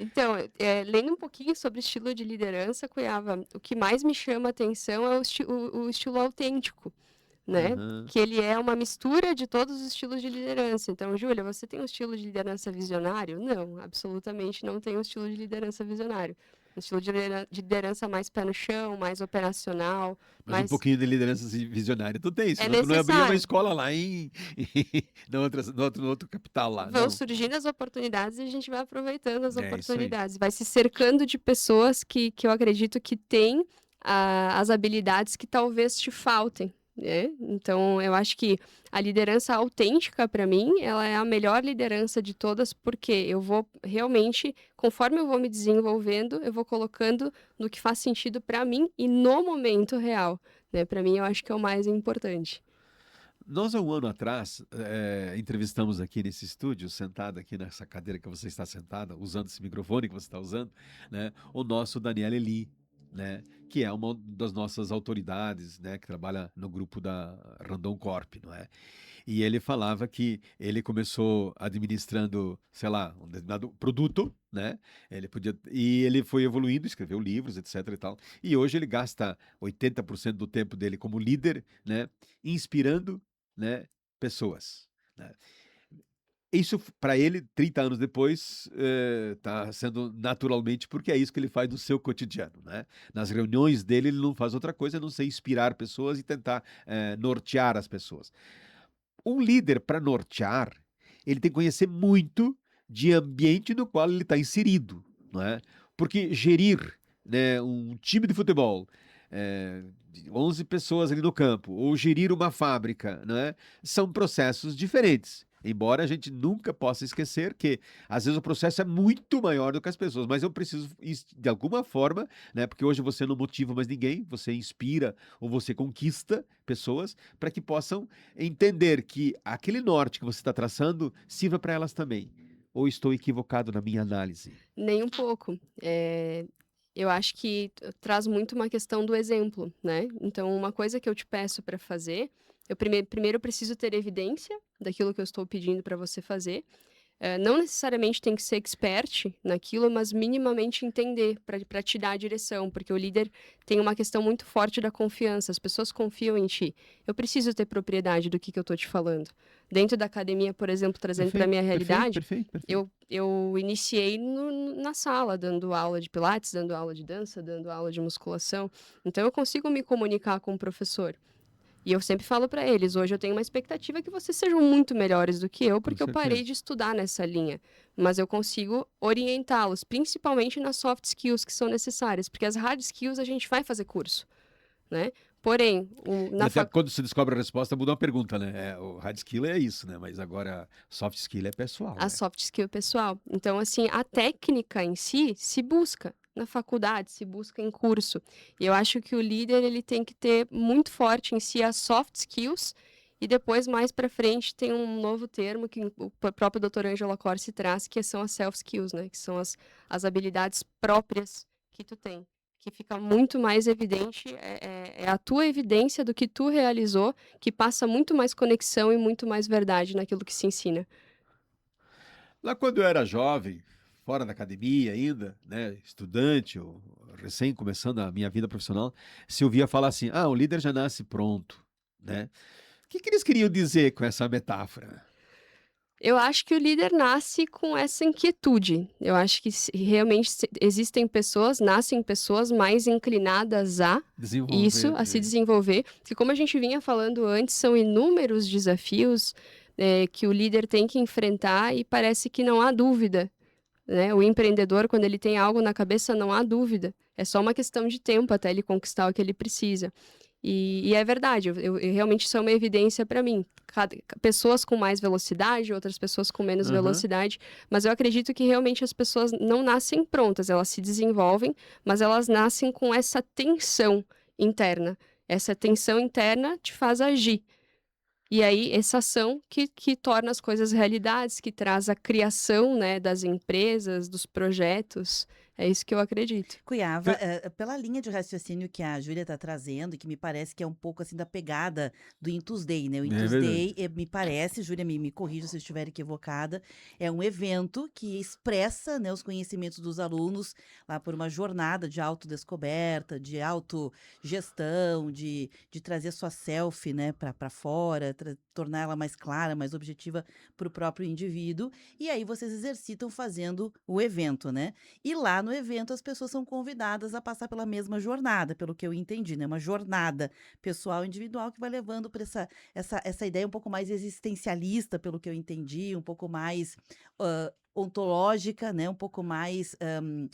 Então, lendo um pouquinho sobre estilo de liderança, Cuiava, o que mais me chama a atenção é o estilo autêntico, né? Aham. Que ele é uma mistura de todos os estilos de liderança. Então, Júlia, você tem um estilo de liderança visionário? Não, absolutamente não tenho um estilo de liderança visionário. Um estilo de liderança mais pé no chão, mais operacional, Mas um mais... pouquinho de liderança visionária tu tem, É senão tu não abria uma necessário. escola lá no outro capital lá, Vão não. surgindo as oportunidades e a gente vai aproveitando as É isso aí. oportunidades. Vai se cercando de pessoas que eu acredito que têm as habilidades que talvez te faltem, né? Então, eu acho que a liderança autêntica, para mim, ela é a melhor liderança de todas, porque eu vou realmente, conforme eu vou me desenvolvendo, eu vou colocando no que faz sentido para mim e no momento real, né? Para mim, eu acho que é o mais importante. Nós, há um ano atrás, entrevistamos aqui nesse estúdio, sentado aqui nessa cadeira que você está sentada, usando esse microfone que você está usando, né, o nosso Daniel Eli, né, que é uma das nossas autoridades, né, que trabalha no grupo da Randon Corp, não é? E ele falava que ele começou administrando, sei lá, um determinado produto, né? E ele foi evoluindo, escreveu livros, etc e tal. E hoje ele gasta 80% do tempo dele como líder, né, inspirando, né, pessoas, né? Isso para ele, 30 anos depois, está sendo naturalmente, porque é isso que ele faz no seu cotidiano, né? Nas reuniões dele, ele não faz outra coisa a não ser inspirar pessoas e tentar nortear as pessoas. Um líder, para nortear, ele tem que conhecer muito de ambiente no qual ele está inserido, não é? Porque gerir, né, um time de futebol, de 11 pessoas ali no campo, ou gerir uma fábrica, não é? São processos diferentes. Embora a gente nunca possa esquecer que, às vezes, o processo é muito maior do que as pessoas, mas eu preciso, de alguma forma, né? Porque hoje você não motiva mais ninguém, você inspira ou você conquista pessoas para que possam entender que aquele norte que você está traçando sirva para elas também. Ou estou equivocado na minha análise? Nem um pouco. Eu acho que traz muito uma questão do exemplo, né? Então, uma coisa que eu te peço para fazer, eu primeiro preciso ter evidência daquilo que eu estou pedindo para você fazer. Não necessariamente tem que ser expert naquilo, mas minimamente entender para te dar a direção, porque o líder tem uma questão muito forte da confiança, as pessoas confiam em ti. Eu preciso ter propriedade do que eu estou te falando. Dentro da academia, por exemplo, trazendo para a minha realidade, Perfeito. eu iniciei na sala, dando aula de pilates, dando aula de dança, dando aula de musculação. Então, eu consigo me comunicar com o professor. E eu sempre falo para eles, hoje eu tenho uma expectativa que vocês sejam muito melhores do que eu, porque eu parei certeza. de estudar nessa linha. Mas eu consigo orientá-los, principalmente nas soft skills que são necessárias, porque as hard skills a gente vai fazer curso, né? Porém, E até quando você descobre a resposta, muda uma pergunta, né? O hard skill é isso, né? Mas agora soft skill é pessoal, a né? soft skill pessoal. Então, assim, a técnica em si se busca na faculdade, se busca em curso. E eu acho que o líder ele tem que ter muito forte em si as soft skills e depois, mais para frente, tem um novo termo que o próprio Dr. Angela Corsi traz, que são as self skills, né? Que são as habilidades próprias que tu tem. Que fica muito mais evidente, é a tua evidência do que tu realizou, que passa muito mais conexão e muito mais verdade naquilo que se ensina. Lá quando eu era jovem, fora da academia ainda, né? Estudante, ou recém começando a minha vida profissional, se ouvia falar assim: ah, o líder já nasce pronto, né? O que eles queriam dizer com essa metáfora? Eu acho que o líder nasce com essa inquietude. Eu acho que realmente existem pessoas, nascem pessoas mais inclinadas a isso, Desenvolver. a se desenvolver. Que como a gente vinha falando antes, são inúmeros desafios que o líder tem que enfrentar e parece que não há dúvida, né? O empreendedor, quando ele tem algo na cabeça, não há dúvida. É só uma questão de tempo até ele conquistar o que ele precisa. E é verdade, realmente isso é uma evidência para mim. Pessoas com mais velocidade, outras pessoas com menos Aham. velocidade, mas eu acredito que realmente as pessoas não nascem prontas, elas se desenvolvem, mas elas nascem com essa tensão interna. Essa tensão interna te faz agir. E aí, essa ação que torna as coisas realidades, que traz a criação, né, das empresas, dos projetos. É isso que eu acredito. Cuiava, pela linha de raciocínio que a Júlia está trazendo, e que me parece que é um pouco assim da pegada do Intus Day, né? O É Intus verdade. Day, me parece, Júlia, me corrija se eu estiver equivocada, é um evento que expressa, né, os conhecimentos dos alunos lá por uma jornada de autodescoberta, de autogestão, de trazer sua self, né, para fora, tornar ela mais clara, mais objetiva para o próprio indivíduo. E aí vocês exercitam fazendo o evento, né? E lá no evento as pessoas são convidadas a passar pela mesma jornada, pelo que eu entendi, né? Uma jornada pessoal individual que vai levando para essa ideia um pouco mais existencialista, pelo que eu entendi, um pouco mais ontológica, né? Um pouco mais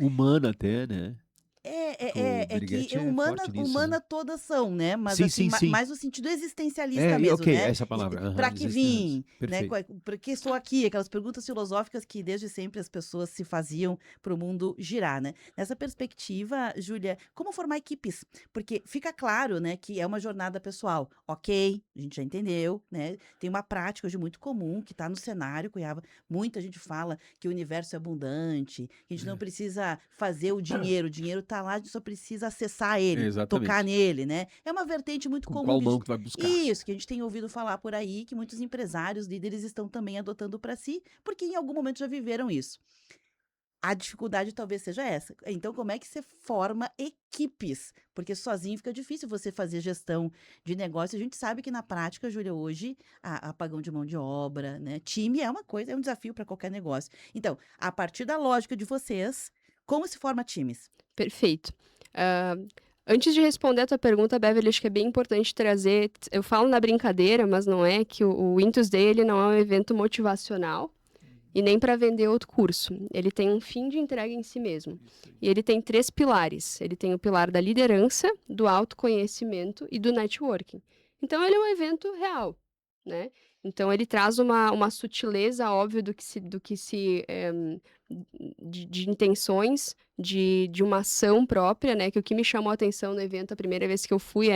Humana até, né? Que o é que Meneghetti é humana, forte nisso, né? humana todas são, né? Mas Sim, assim, sim, sim. mais no sentido existencialista É, mesmo, ok, né? essa palavra. Para Aham, que existência. vim, né? Perfeito. Para que estou aqui? Aquelas perguntas filosóficas que desde sempre as pessoas se faziam para o mundo girar, né? Nessa perspectiva, Júlia, como formar equipes? Porque fica claro, né, que é uma jornada pessoal. Ok, a gente já entendeu, né? Tem uma prática hoje muito comum que está no cenário, Cuiaba. Muita gente fala que o universo é abundante, que a gente não precisa fazer o dinheiro está lá, a gente só precisa acessar ele, tocar Exatamente. nele, né? É uma vertente muito Com comum qual que mão que tu vai buscar? isso, que a gente tem ouvido falar por aí, que muitos empresários, líderes estão também adotando para si, porque em algum momento já viveram isso. A dificuldade talvez seja essa. Então, como é que você forma equipes? Porque sozinho fica difícil você fazer gestão de negócio. A gente sabe que na prática, Júlia, hoje, apagão de mão de obra, né? Time é uma coisa, é um desafio para qualquer negócio. Então, a partir da lógica de vocês, como se forma times? Perfeito. Ah, antes de responder a tua pergunta, Beverly, acho que é bem importante trazer. Eu falo na brincadeira, mas não é que o Intus Day ele não é um evento motivacional e nem para vender outro curso. Ele tem um fim de entrega em si mesmo. E ele tem 3 pilares. Ele tem o pilar da liderança, do autoconhecimento e do networking. Então, ele é um evento real, né? Então, ele traz uma sutileza, óbvio, de intenções, de uma ação própria, né? Que o que me chamou a atenção no evento, a primeira vez que eu fui,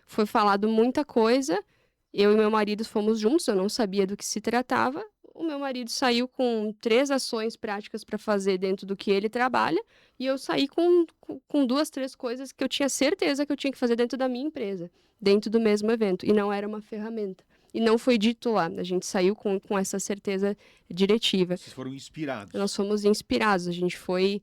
foi falado muita coisa. Eu e meu marido fomos juntos, eu não sabia do que se tratava. O meu marido saiu com 3 ações práticas para fazer dentro do que ele trabalha, e eu saí com 2, 3 coisas que eu tinha certeza que eu tinha que fazer dentro da minha empresa, dentro do mesmo evento, e não era uma ferramenta. e não foi dito lá. A gente saiu com essa certeza diretiva. Vocês foram inspirados. Nós fomos inspirados, a gente foi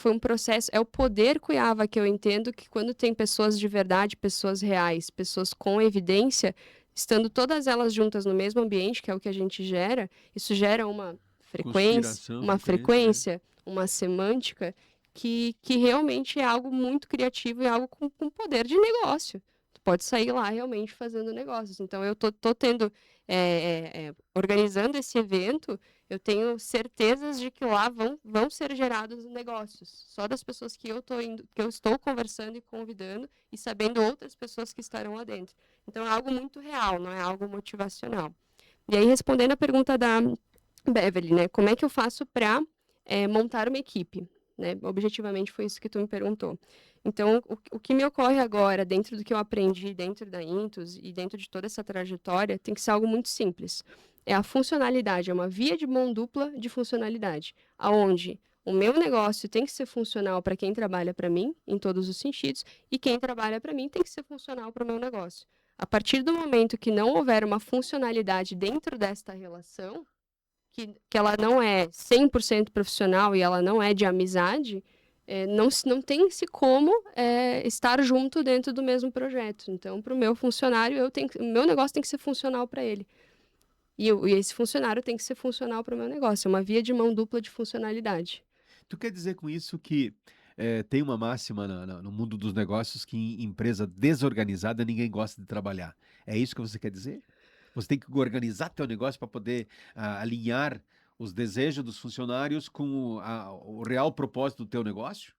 um processo, é o poder Cuiava que eu entendo que quando tem pessoas de verdade, pessoas reais, pessoas com evidência, estando todas elas juntas no mesmo ambiente, que é o que a gente gera, isso gera uma frequência, uma semântica que realmente é algo muito criativo e algo com poder de negócio. Tu pode sair lá realmente fazendo negócios. Então, eu tô tendo, organizando esse evento, eu tenho certezas de que lá vão ser gerados negócios. Só das pessoas que eu estou conversando e convidando e sabendo outras pessoas que estarão lá dentro. Então, é algo muito real, não é algo motivacional. E aí, respondendo a pergunta da Beverly, né? Como é que eu faço para montar uma equipe? Né? Objetivamente, foi isso que tu me perguntou. Então, o que me ocorre agora, dentro do que eu aprendi dentro da Intus e dentro de toda essa trajetória, tem que ser algo muito simples. É a funcionalidade, é uma via de mão dupla de funcionalidade, aonde o meu negócio tem que ser funcional para quem trabalha para mim, em todos os sentidos, e quem trabalha para mim tem que ser funcional para o meu negócio. A partir do momento que não houver uma funcionalidade dentro desta relação, que ela não é 100% profissional e ela não é de amizade, não tem-se como estar junto dentro do mesmo projeto. Então, para o meu funcionário, o meu negócio tem que ser funcional para ele. E esse funcionário tem que ser funcional para o meu negócio. É uma via de mão dupla de funcionalidade. Tu quer dizer com isso que tem uma máxima no mundo dos negócios que em empresa desorganizada ninguém gosta de trabalhar. É isso que você quer dizer? Você tem que organizar teu negócio para poder alinhar os desejos dos funcionários com o real propósito do teu negócio?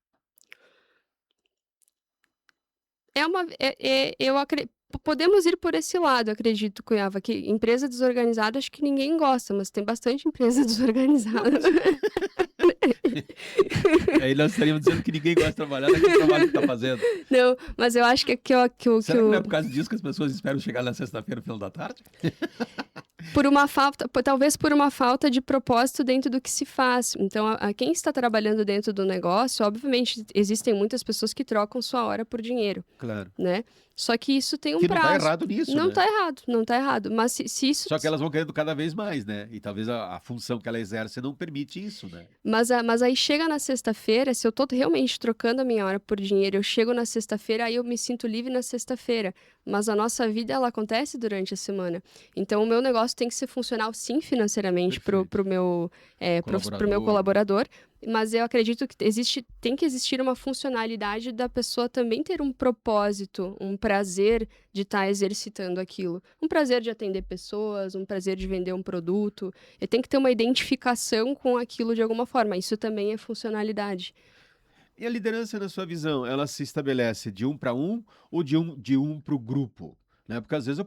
Podemos ir por esse lado, acredito, Cunhava, que empresa desorganizada acho que ninguém gosta, mas tem bastante empresa desorganizada. Aí nós estaríamos dizendo que ninguém gosta de trabalhar naquele trabalho que está fazendo. Não, mas eu acho que Será que não é por causa disso que as pessoas esperam chegar na sexta-feira no final da tarde? Talvez por uma falta de propósito dentro do que se faz. Então, quem está trabalhando dentro do negócio, obviamente, existem muitas pessoas que trocam sua hora por dinheiro. Claro. Né? Só que isso tem um que prazo. Não está errado nisso, Não né? está errado, não está errado. Mas se isso... Só que elas vão querendo cada vez mais, né? E talvez a função que ela exerce não permite isso, né? Mas aí chega na sexta-feira, se eu tô realmente trocando a minha hora por dinheiro, eu chego na sexta-feira, aí eu me sinto livre na sexta-feira. Mas a nossa vida, ela acontece durante a semana. Então, o meu negócio tem que ser funcional, sim, financeiramente, pro meu colaborador. Mas eu acredito que tem que existir uma funcionalidade da pessoa também ter um propósito, um prazer de estar exercitando aquilo. Um prazer de atender pessoas, um prazer de vender um produto. Eu tenho que ter uma identificação com aquilo de alguma forma. Isso também é funcionalidade. E a liderança, na sua visão, ela se estabelece de um para um ou de um para o grupo? Né? Porque às vezes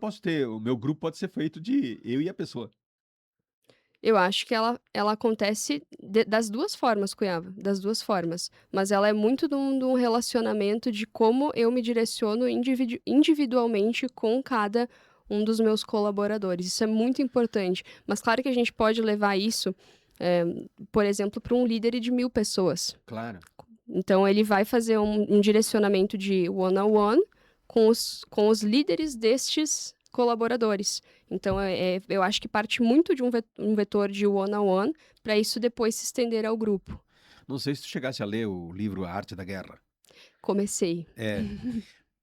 o meu grupo pode ser feito de eu e a pessoa. Eu acho que ela acontece das duas formas, Cunhava, das duas formas. Mas ela é muito de um relacionamento de como eu me direciono individualmente com cada um dos meus colaboradores. Isso é muito importante. Mas claro que a gente pode levar isso, por exemplo, para um líder de 1.000 pessoas. Claro. Então, ele vai fazer um direcionamento de one-on-one com os líderes destes colaboradores. Então, eu acho que parte muito de um vetor de one-on-one para isso depois se estender ao grupo. Não sei se tu chegasse a ler o livro A Arte da Guerra. Comecei.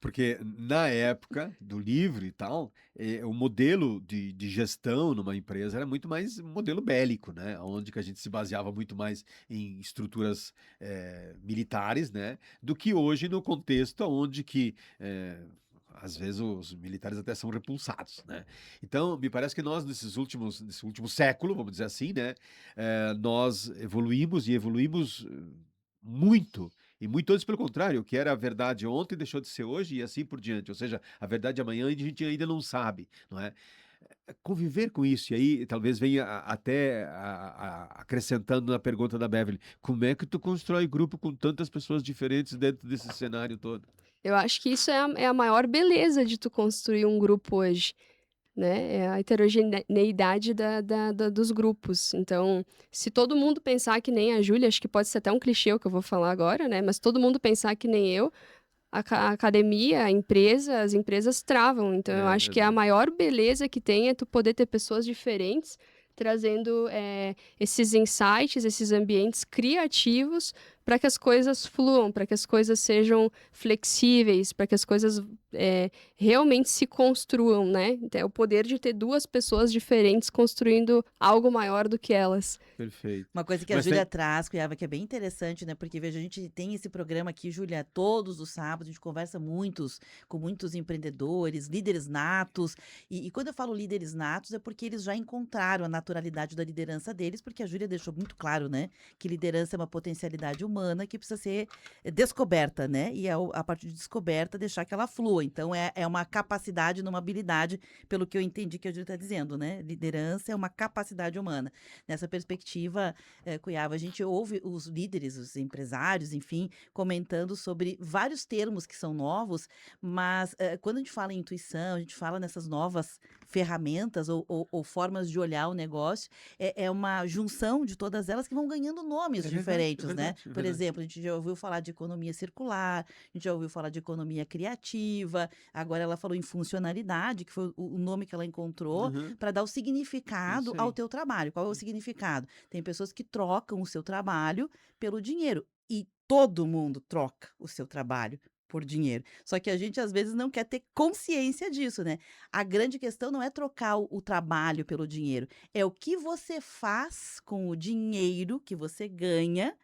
Porque na época do livro e tal, o modelo de gestão numa empresa era muito mais modelo bélico, né? Onde que a gente se baseava muito mais em estruturas militares, né? Do que hoje no contexto onde que às vezes os militares até são repulsados, né? Então, me parece que nós, nesse último século, vamos dizer assim, né? Nós evoluímos muito. E muito antes, pelo contrário, o que era a verdade ontem deixou de ser hoje e assim por diante. Ou seja, a verdade amanhã a gente ainda não sabe, não é? Conviver com isso, e aí talvez venha até acrescentando na pergunta da Beverly, como é que tu constrói grupo com tantas pessoas diferentes dentro desse cenário todo? Eu acho que isso é a maior beleza de tu construir um grupo hoje, né? É a heterogeneidade dos grupos. Então, se todo mundo pensar que nem a Júlia, acho que pode ser até um clichê o que eu vou falar agora, né? Mas todo mundo pensar que nem eu, a academia, a empresa, as empresas travam. Então, eu É acho que a verdade. maior beleza que tem é tu poder ter pessoas diferentes trazendo esses insights, esses ambientes criativos para que as coisas fluam, para que as coisas sejam flexíveis, para que as coisas realmente se construam, né? Então, é o poder de ter duas pessoas diferentes construindo algo maior do que elas. Perfeito. Uma coisa que a Mas Júlia tem. traz, Cuiaba, que é bem interessante, né? Porque, veja, a gente tem esse programa aqui, Júlia, todos os sábados, a gente conversa com muitos empreendedores, líderes natos. E quando eu falo líderes natos, é porque eles já encontraram a naturalidade da liderança deles, porque a Júlia deixou muito claro, né? Que liderança é uma potencialidade humana que precisa ser descoberta, né? E a partir de descoberta, deixar que ela flua. Então, é uma capacidade, não uma habilidade, pelo que eu entendi que a Júlia está dizendo, né? Liderança é uma capacidade humana. Nessa perspectiva, Cuiaba, a gente ouve os líderes, os empresários, enfim, comentando sobre vários termos que são novos, mas quando a gente fala em intuição, a gente fala nessas novas ferramentas ou formas de olhar o negócio, é uma junção de todas elas que vão ganhando nomes É diferentes, né? verdade, é Por verdade. exemplo, a gente já ouviu falar de economia circular, a gente já ouviu falar de economia criativa, agora ela falou em funcionalidade, que foi o nome que ela encontrou, Uhum, para dar o significado isso ao aí. teu trabalho. Qual é o significado? Tem pessoas que trocam o seu trabalho pelo dinheiro. E todo mundo troca o seu trabalho por dinheiro. Só que a gente, às vezes, não quer ter consciência disso, né? A grande questão não é trocar o trabalho pelo dinheiro. É o que você faz com o dinheiro que você ganha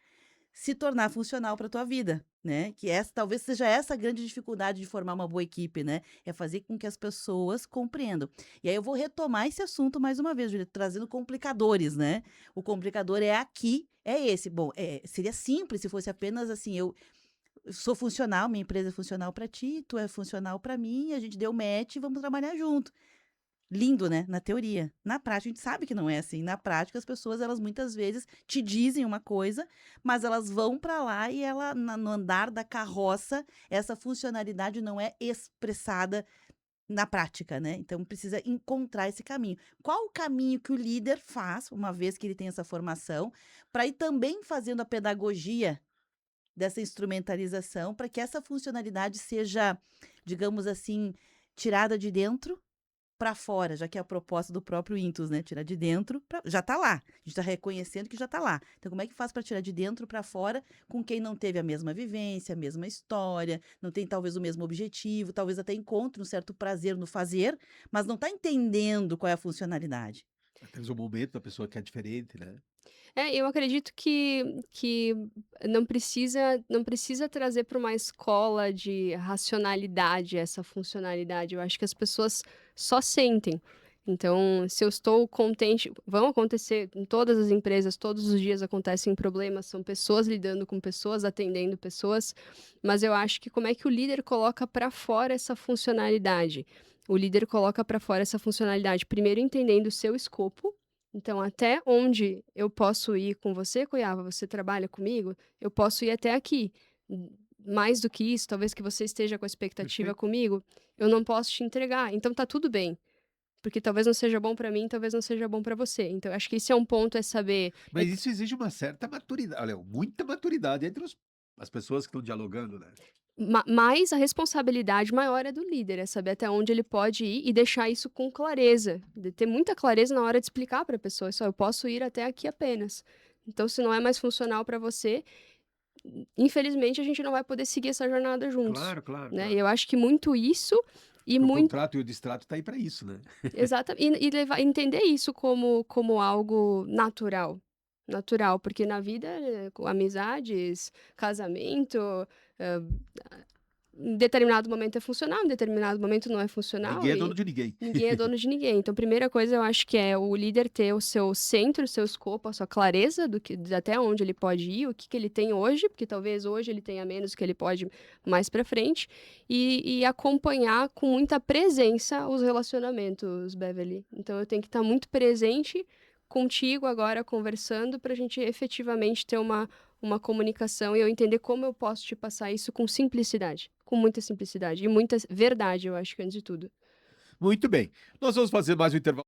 se tornar funcional para a tua vida, né? Que essa talvez seja essa a grande dificuldade de formar uma boa equipe, né? É fazer com que as pessoas compreendam. E aí eu vou retomar esse assunto mais uma vez, Julia, trazendo complicadores, né? O complicador é aqui, é esse. Bom, seria simples se fosse apenas assim, eu sou funcional, minha empresa é funcional para ti, tu é funcional para mim, a gente deu match e vamos trabalhar junto. Lindo, né? Na teoria. Na prática, a gente sabe que não é assim. Na prática, as pessoas, elas muitas vezes te dizem uma coisa, mas elas vão para lá e no andar da carroça, essa funcionalidade não é expressada na prática, né? Então, precisa encontrar esse caminho. Qual o caminho que o líder faz, uma vez que ele tem essa formação, para ir também fazendo a pedagogia dessa instrumentalização, para que essa funcionalidade seja, digamos assim, tirada de dentro para fora, já que é a proposta do próprio Intus, né? Tirar de dentro, já está lá. A gente está reconhecendo que já está lá. Então, como é que faz para tirar de dentro para fora com quem não teve a mesma vivência, a mesma história, não tem talvez o mesmo objetivo, talvez até encontre um certo prazer no fazer, mas não está entendendo qual é a funcionalidade. Até o momento da pessoa que é diferente, né? Eu acredito que não precisa trazer para uma escola de racionalidade essa funcionalidade. Eu acho que as pessoas só sentem. Então, se eu estou contente, vão acontecer em todas as empresas, todos os dias acontecem problemas, são pessoas lidando com pessoas, atendendo pessoas, mas eu acho que como é que o líder coloca para fora essa funcionalidade? O líder coloca para fora essa funcionalidade, primeiro entendendo o seu escopo. Então, até onde eu posso ir com você, Cuiava, você trabalha comigo, eu posso ir até aqui. Mais do que isso, talvez que você esteja com a expectativa Perfeito. comigo, eu não posso te entregar. Então, tá tudo bem. Porque talvez não seja bom pra mim, talvez não seja bom pra você. Então, eu acho que esse é um ponto, é saber. Mas isso exige uma certa maturidade, olha, muita maturidade entre as pessoas que estão dialogando, né? Mas a responsabilidade maior é do líder, é saber até onde ele pode ir e deixar isso com clareza. De ter muita clareza na hora de explicar para a pessoa, só eu posso ir até aqui apenas. Então, se não é mais funcional para você, infelizmente a gente não vai poder seguir essa jornada juntos, Claro, claro, né? E claro. eu acho que muito isso e Porque o muito contrato e o distrato tá aí para isso, né? exata e levar entender isso como algo natural, porque na vida, com amizades, casamento, hã em determinado momento é funcional, em determinado momento não é funcional Ninguém é dono e de ninguém. ninguém é dono de ninguém. Então, primeira coisa, eu acho que é o líder ter o seu centro, o seu escopo, a sua clareza de até onde ele pode ir, o que que ele tem hoje, porque talvez hoje ele tenha menos do que ele pode mais para frente, e acompanhar com muita presença os relacionamentos, Beverly. Então, eu tenho que estar muito presente contigo agora, conversando, para a gente efetivamente ter uma comunicação e eu entender como eu posso te passar isso com simplicidade, com muita simplicidade e muita verdade, eu acho que antes de tudo. Muito bem. Nós vamos fazer mais um intervalo.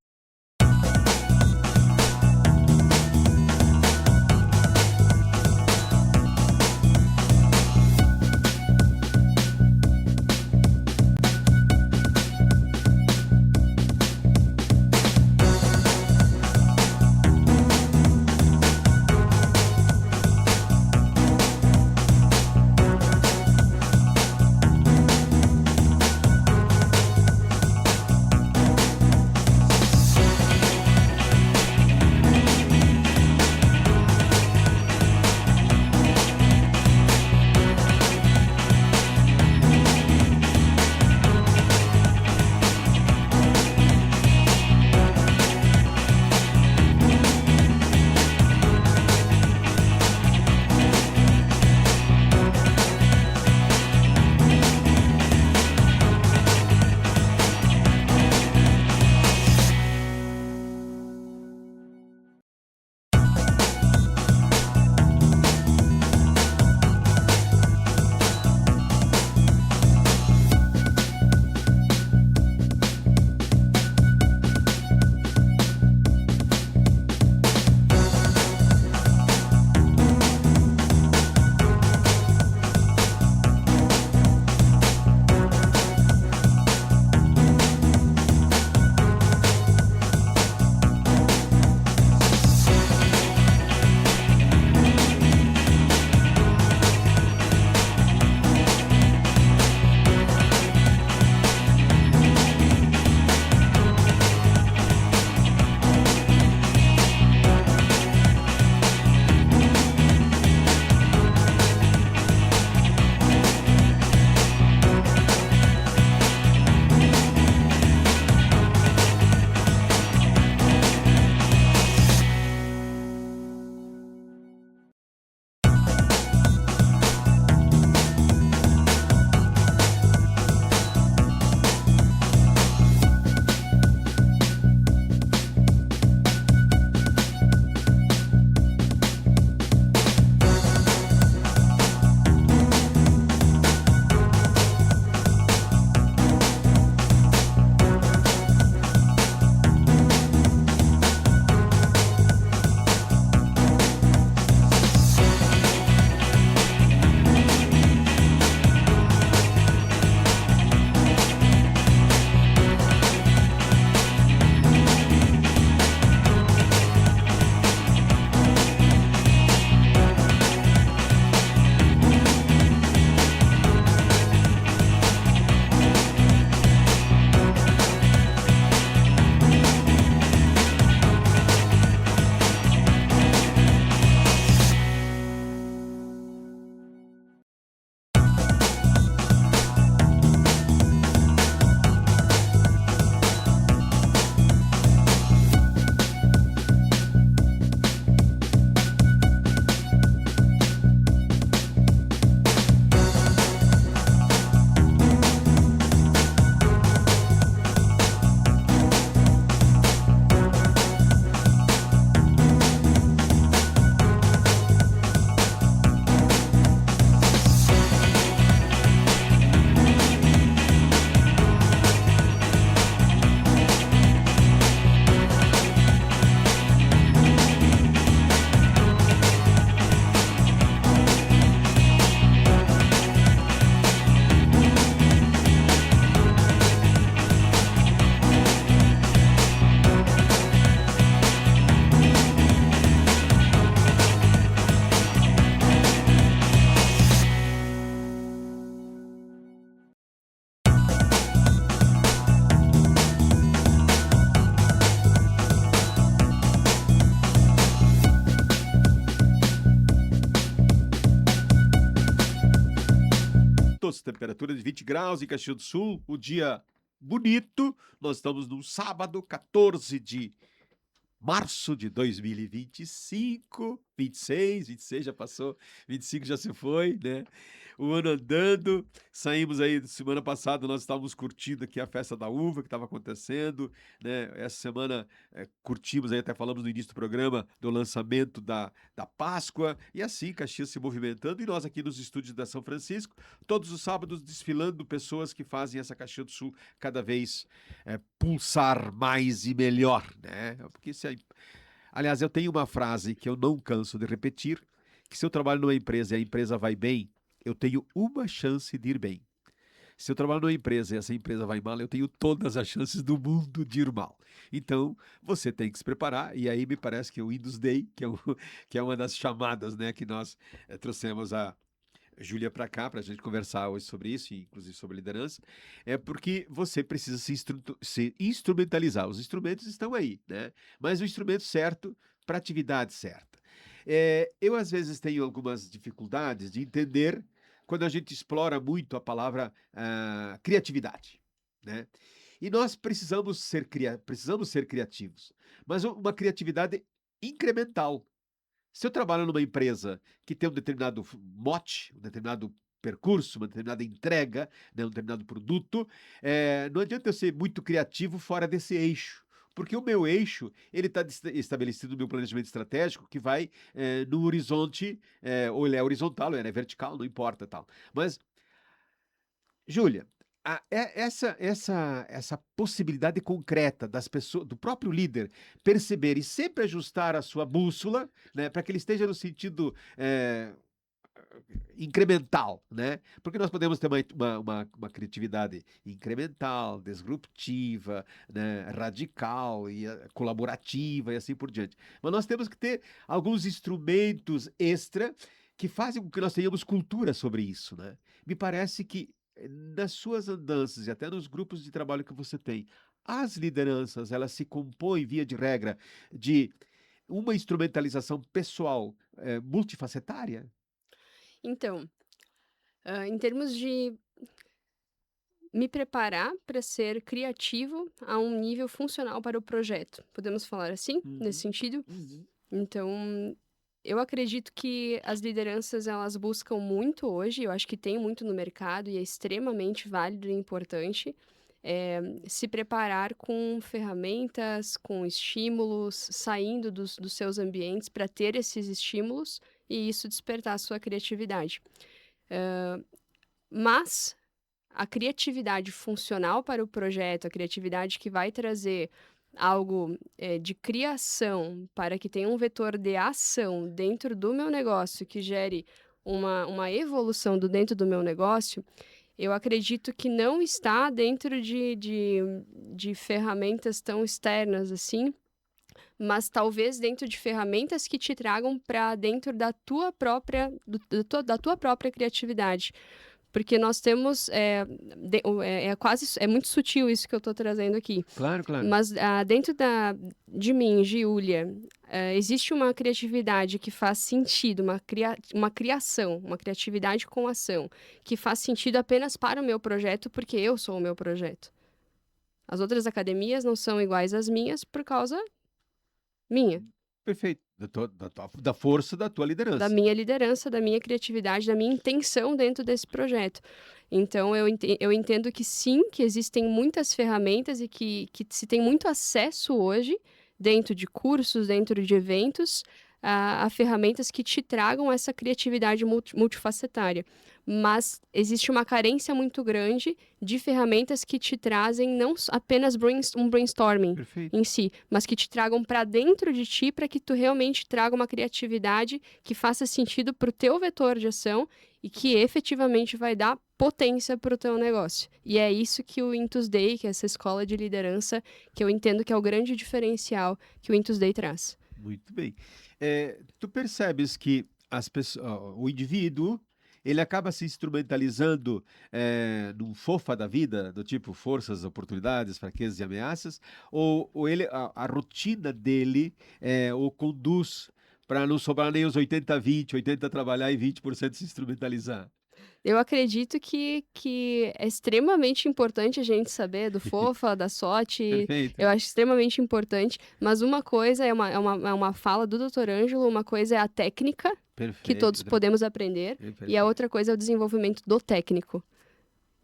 ventos, temperatura de 20 graus em Caxias do Sul, um dia bonito. Nós estamos num sábado, 14 de março de 2025, 26 já passou, 25 já se foi, né? O ano andando, saímos aí, semana passada nós estávamos curtindo aqui a festa da uva que estava acontecendo, né? Essa semana curtimos aí, até falamos no início do programa, do lançamento da Páscoa, e assim Caxias se movimentando, e nós aqui nos estúdios da São Francisco, todos os sábados desfilando pessoas que fazem essa Caxias do Sul cada vez pulsar mais e melhor, né? Porque aliás, eu tenho uma frase que eu não canso de repetir, que se eu trabalho numa empresa e a empresa vai bem, eu tenho uma chance de ir bem. Se eu trabalho numa empresa e essa empresa vai mal, eu tenho todas as chances do mundo de ir mal. Então, você tem que se preparar, e aí me parece que o Windows Day, que é uma das chamadas, né, que nós trouxemos a Júlia para cá, para a gente conversar hoje sobre isso, e inclusive sobre liderança, é porque você precisa se instrumentalizar. Os instrumentos estão aí, né? Mas o instrumento certo para a atividade certa. Eu, às vezes, tenho algumas dificuldades de entender quando a gente explora muito a palavra criatividade, né? E nós precisamos ser criativos, mas uma criatividade incremental. Se eu trabalho numa empresa que tem um determinado mote, um determinado percurso, uma determinada entrega, né, um determinado produto, não adianta eu ser muito criativo fora desse eixo. Porque o meu eixo, ele está estabelecido no meu planejamento estratégico, que vai no horizonte, ou ele é horizontal, ou ele é vertical, não importa tal. Mas, Júlia, essa possibilidade concreta das pessoas, do próprio líder, perceber e sempre ajustar a sua bússola, né, para que ele esteja no sentido incremental, né? Porque nós podemos ter uma criatividade incremental, disruptiva, né, radical e colaborativa e assim por diante. Mas nós temos que ter alguns instrumentos extra que fazem com que nós tenhamos cultura sobre isso, né? Me parece que nas suas andanças e até nos grupos de trabalho que você tem, as lideranças, elas se compõem, via de regra, de uma instrumentalização pessoal multifacetária? Então, em termos de me preparar para ser criativo a um nível funcional para o projeto, podemos falar assim, nesse Uhum, sentido? uhum. Então, eu acredito que as lideranças elas buscam muito hoje, eu acho que tem muito no mercado e é extremamente válido e importante, se preparar com ferramentas, com estímulos, saindo dos seus ambientes para ter esses estímulos e isso despertar a sua criatividade. Mas a criatividade funcional para o projeto, a criatividade que vai trazer algo, de criação para que tenha um vetor de ação dentro do meu negócio, que gere uma evolução dentro do meu negócio, eu acredito que não está dentro de ferramentas tão externas assim, mas talvez dentro de ferramentas que te tragam para dentro da tua própria da tua própria criatividade. Porque nós temos, é muito sutil isso que eu estou trazendo aqui, Claro, claro. mas, dentro de mim, Giulia, existe uma criatividade que faz sentido, uma criação, uma criatividade com ação, que faz sentido apenas para o meu projeto, porque eu sou o meu projeto. As outras academias não são iguais às minhas por causa minha. Perfeito. Da força da tua Da liderança. minha liderança, da minha criatividade, da minha intenção dentro desse projeto. Então, eu entendo que sim, que existem muitas ferramentas e que se tem muito acesso hoje, dentro de cursos, dentro de eventos, a ferramentas que te tragam essa criatividade multifacetária. Mas existe uma carência muito grande de ferramentas que te trazem não apenas um brainstorming Perfeito. em si, mas que te tragam para dentro de ti para que tu realmente traga uma criatividade que faça sentido para o teu vetor de ação e que efetivamente vai dar potência para o teu negócio. E é isso que o Intus Day, que é essa escola de liderança, que eu entendo que é o grande diferencial que o Intus Day traz. Muito bem. Tu percebes que o indivíduo ele acaba se instrumentalizando num fofa da vida, do tipo forças, oportunidades, fraquezas e ameaças, ou a rotina dele o conduz para não sobrar nem os 80-20, 80 trabalhar e 20% se instrumentalizar? Eu acredito que é extremamente importante a gente saber do FOFA, da SWOT, Perfeito, eu acho extremamente importante, mas uma coisa é uma fala do Dr. Ângelo, uma coisa é a técnica, que perfeito, todos podemos aprender, e a perfeito. outra coisa é o desenvolvimento do técnico.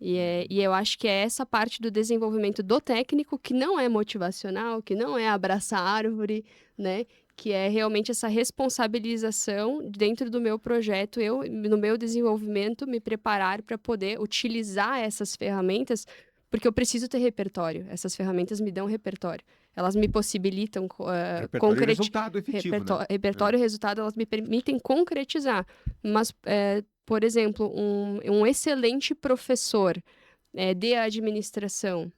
E eu acho que é essa parte do desenvolvimento do técnico que não é motivacional, que não é abraçar a árvore, né? Que é realmente essa responsabilização dentro do meu projeto, eu, no meu desenvolvimento, me preparar para poder utilizar essas ferramentas, porque eu preciso ter repertório. Essas ferramentas me dão repertório. Elas me possibilitam Repertório e resultado efetivo, né? repertório e resultado, elas me permitem concretizar. Mas, por exemplo, um excelente professor de administração,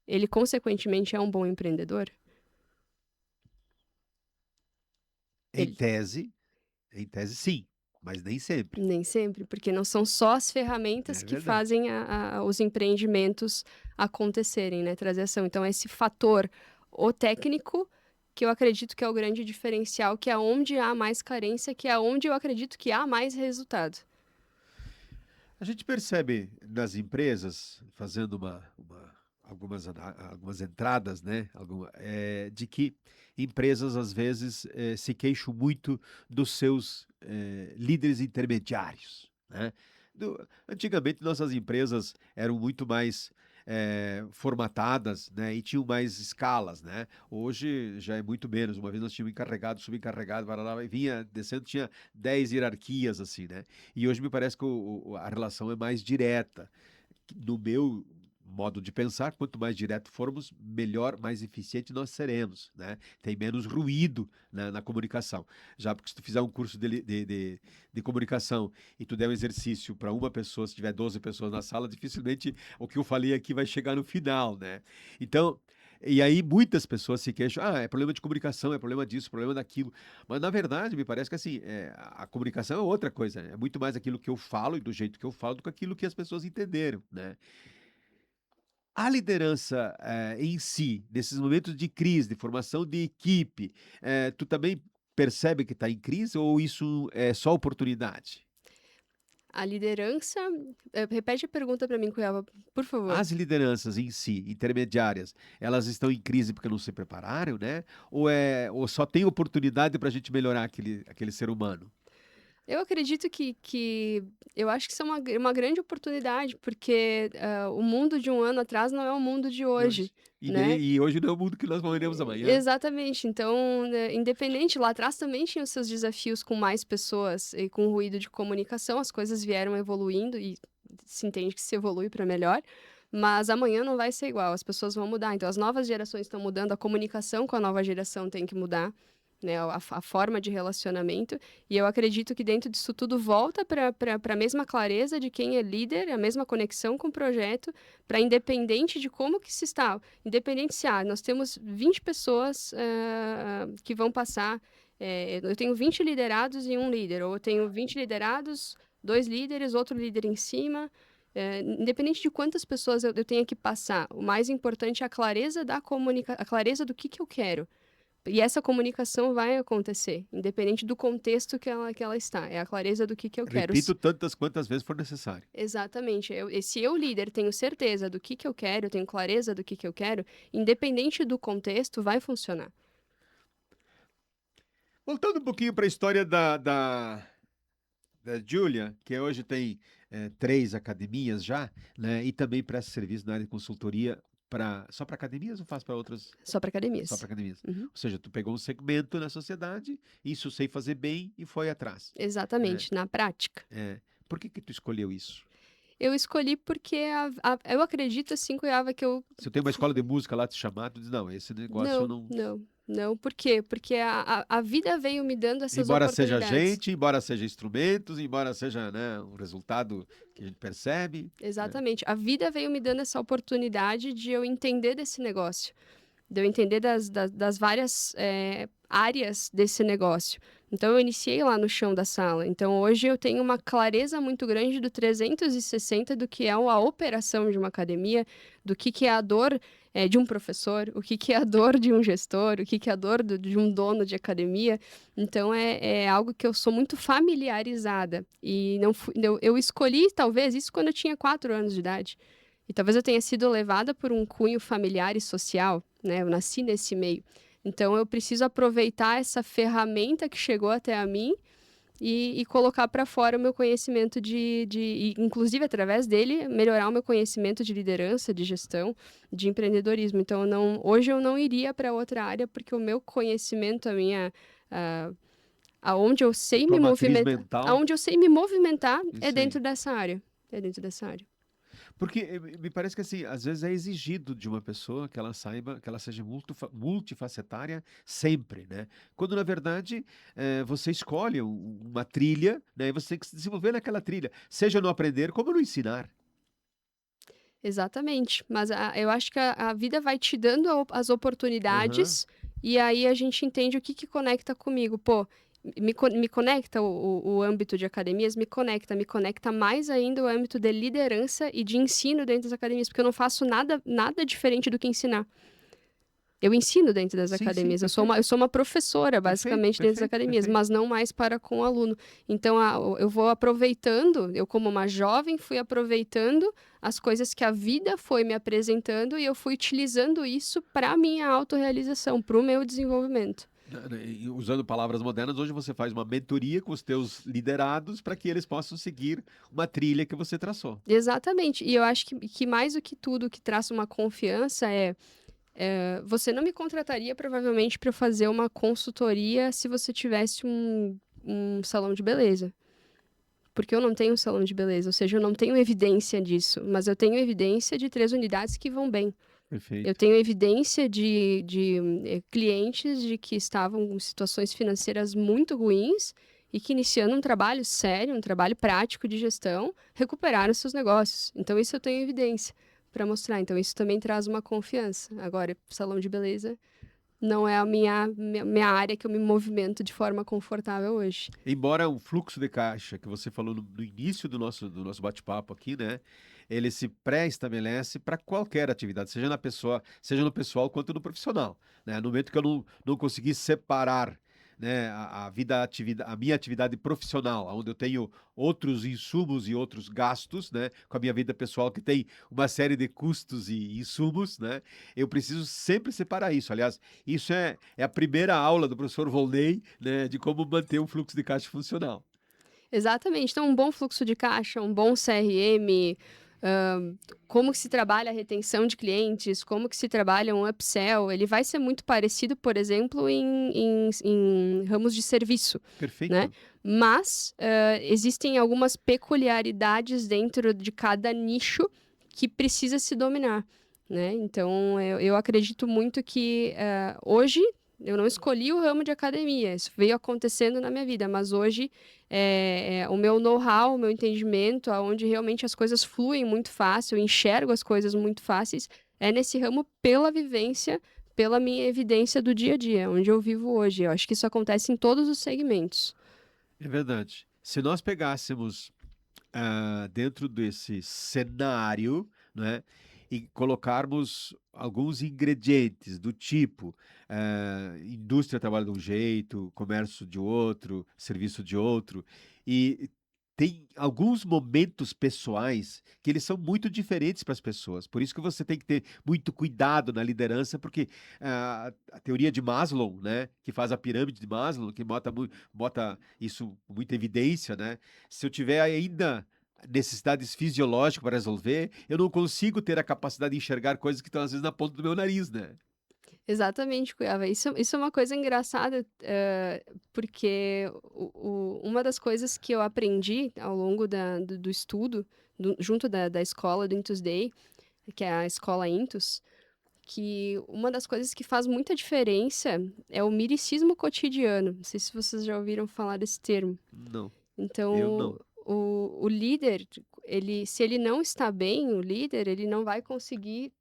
ele consequentemente é um bom empreendedor? Em Ele tese, em tese sim, mas nem sempre. nem sempre, porque não são só as ferramentas É que verdade. fazem os empreendimentos acontecerem, né? Trazer ação. Então, esse fator, o técnico, que eu acredito que é o grande diferencial, que é onde há mais carência, que é onde eu acredito que há mais resultado. A gente percebe nas empresas, fazendo algumas entradas, né? De que empresas, às vezes, se queixam muito dos seus líderes intermediários, né? Antigamente, nossas empresas eram muito mais formatadas, né? E tinham mais escalas, né? Hoje já é muito menos. Uma vez nós tínhamos encarregado, subencarregado, lá, e vinha descendo, tinha 10 hierarquias, assim, né? E hoje me parece que a relação é mais direta. No meu modo de pensar, quanto mais direto formos, melhor, mais eficiente nós seremos, né? Tem menos ruído na comunicação. Já porque se tu fizer um curso de comunicação e tu der um exercício para uma pessoa, se tiver 12 pessoas na sala, dificilmente o que eu falei aqui vai chegar no final, né? Então, e aí muitas pessoas se queixam, é problema de comunicação, é problema disso, problema daquilo. Mas na verdade, me parece que assim, a comunicação é outra coisa, é muito mais aquilo que eu falo e do jeito que eu falo do que aquilo que as pessoas entenderam, né? A liderança em si, nesses momentos de crise, de formação de equipe, tu também percebe que está em crise ou isso é só oportunidade? A liderança. Repete a pergunta para mim, Cuiava, por favor. As lideranças em si, intermediárias, elas estão em crise porque não se prepararam, né? Ou só tem oportunidade para a gente melhorar aquele ser humano? Eu acredito eu acho que isso é uma grande oportunidade, porque o mundo de um ano atrás não é o mundo de De hoje, hoje. E, né? e hoje não é o mundo que nós morreremos amanhã. Exatamente. Então, né, independente, lá atrás também tinha os seus desafios com mais pessoas e com ruído de comunicação, as coisas vieram evoluindo e se entende que se evolui para melhor. Mas amanhã não vai ser igual, as pessoas vão mudar. Então, as novas gerações estão mudando, a comunicação com a nova geração tem que mudar, né? A forma de relacionamento. E eu acredito que dentro disso tudo volta para a mesma clareza de quem é líder, a mesma conexão com o projeto, para independente de como que se está. Independente se nós temos 20 pessoas que vão passar, eu tenho 20 liderados e um líder, ou eu tenho 20 liderados, 2 líderes, outro líder em cima. Independente de quantas pessoas eu tenha que passar, o mais importante é a clareza da a clareza do que eu quero. E essa comunicação vai acontecer, independente do contexto que ela está. É a clareza do que eu quero. Repito tantas quantas vezes for necessário. Exatamente. Se eu, líder, tenho certeza do que eu quero, tenho clareza do que eu quero, independente do contexto, vai funcionar. Voltando um pouquinho para a história da Julia, que hoje tem 3 academias já, né? E também presta serviço na área de consultoria só para academias ou faz para outras? Só para Só academias. para academias. Uhum. Ou seja, tu pegou um segmento na sociedade, isso sei fazer bem e foi atrás, né? Exatamente, na prática. Por que tu escolheu isso? Eu escolhi porque eu acredito, assim, Cuiava, que eu. Se eu tenho uma escola de música lá te chamar, tu diz, não, esse negócio eu Não, não. não, não. Por quê? Porque a vida veio me dando essas Embora seja oportunidades. gente, embora seja instrumentos, embora seja, né, um resultado que a gente percebe, né? Exatamente. A vida veio me dando essa oportunidade de eu entender desse negócio. de eu entender das várias áreas desse negócio. Então, eu iniciei lá no chão da sala. Então, hoje eu tenho uma clareza muito grande do 360 do que é a operação de uma academia, do que é a dor de um professor, o que é a dor de um gestor, o que é a dor de um dono de academia. Então, é algo que eu sou muito familiarizada. E não eu escolhi, talvez, isso quando eu tinha 4 anos de idade. E talvez eu tenha sido levada por um cunho familiar e social, né? Eu nasci nesse meio. Então, eu preciso aproveitar essa ferramenta que chegou até a mim e colocar para fora o meu conhecimento e, inclusive, através dele, melhorar o meu conhecimento de liderança, de gestão, de empreendedorismo. Então, hoje eu não iria para outra área, porque o meu conhecimento, a- aonde eu sei Tua me matriz movimentar, mental, aonde eu sei me movimentar é isso aí. dentro dessa área. É dentro dessa área. Porque me parece que assim, às vezes é exigido de uma pessoa que ela saiba, que ela seja multifacetária sempre, né? Quando na verdade você escolhe uma trilha, né? E você tem que se desenvolver naquela trilha, seja no aprender como no ensinar. Exatamente. Mas eu acho que a vida vai te dando as Aham, oportunidades e aí a gente entende o que conecta comigo. Pô, me conecta o âmbito de academias, me conecta mais ainda o âmbito de liderança e de ensino dentro das academias, porque eu não faço nada diferente do que ensinar. Eu ensino dentro das sim, sim, academias, perfeito, eu sou uma professora, perfeito, basicamente, dentro das perfeito, academias, perfeito. mas não mais para com o aluno. Então, eu vou aproveitando, eu como uma jovem fui aproveitando as coisas que a vida foi me apresentando e eu fui utilizando isso para a minha autorrealização, para o meu desenvolvimento. E usando palavras modernas, hoje você faz uma mentoria com os teus liderados para que eles possam seguir uma trilha que você traçou. Exatamente. E eu acho que mais do que tudo que traz uma confiança você não me contrataria provavelmente para fazer uma consultoria se você tivesse um salão de beleza. Porque eu não tenho um salão de beleza, ou seja, eu não tenho evidência disso, mas eu tenho evidência de 3 unidades que vão bem. Eu Perfeito. tenho evidência de clientes de que estavam em situações financeiras muito ruins e que, iniciando um trabalho sério, um trabalho prático de gestão, recuperaram seus negócios. Então, isso eu tenho evidência para mostrar. Então, isso também traz uma confiança. Agora, salão de beleza não é a minha área que eu me movimento de forma confortável hoje. Embora o fluxo de caixa que você falou no início do nosso bate-papo aqui, né? Ele se pré-estabelece para qualquer atividade, seja na pessoa, seja no pessoal quanto no profissional, né? No momento que eu não consegui separar, né, a minha atividade profissional, onde eu tenho outros insumos e outros gastos, né, com a minha vida pessoal que tem uma série de custos e insumos, né? Eu preciso sempre separar isso. Aliás, isso é a primeira aula do professor Volney, né, de como manter um fluxo de caixa funcional. Exatamente. Então, um bom fluxo de caixa, um bom CRM, hã, como que se trabalha a retenção de clientes, como que se trabalha um upsell, ele vai ser muito parecido, por exemplo, em ramos de serviço, né. Perfeito. Mas, existem algumas peculiaridades dentro de cada nicho que precisa se dominar, né. Então eu acredito muito que, hoje eu não escolhi o ramo de academia, isso veio acontecendo na minha vida, mas hoje o meu know-how, o meu entendimento, aonde realmente as coisas fluem muito fácil, eu enxergo as coisas muito fáceis, é nesse ramo pela vivência, pela minha evidência do dia a dia, onde eu vivo hoje. Eu acho que isso acontece em todos os segmentos. É verdade. Se nós pegássemos dentro desse cenário, né, e colocarmos alguns ingredientes do tipo, indústria trabalha de um jeito, comércio de outro, serviço de outro, e tem alguns momentos pessoais que eles são muito diferentes para as pessoas. Por isso que você tem que ter muito cuidado na liderança, porque a teoria de Maslow, né, que faz a pirâmide de Maslow, que bota isso com muita evidência, né? Se eu tiver ainda necessidades fisiológicas para resolver, eu não consigo ter a capacidade de enxergar coisas que estão às vezes na ponta do meu nariz, né? Exatamente, Cuiava. Isso é uma coisa engraçada, porque uma das coisas que eu aprendi ao longo do estudo, junto da escola do Intus Day, que é a escola Intus, que uma das coisas que faz muita diferença é o miricismo cotidiano. Não sei se vocês já ouviram falar desse termo. Não, eu Então, não. o líder, se ele não está bem, o líder, ele não vai conseguir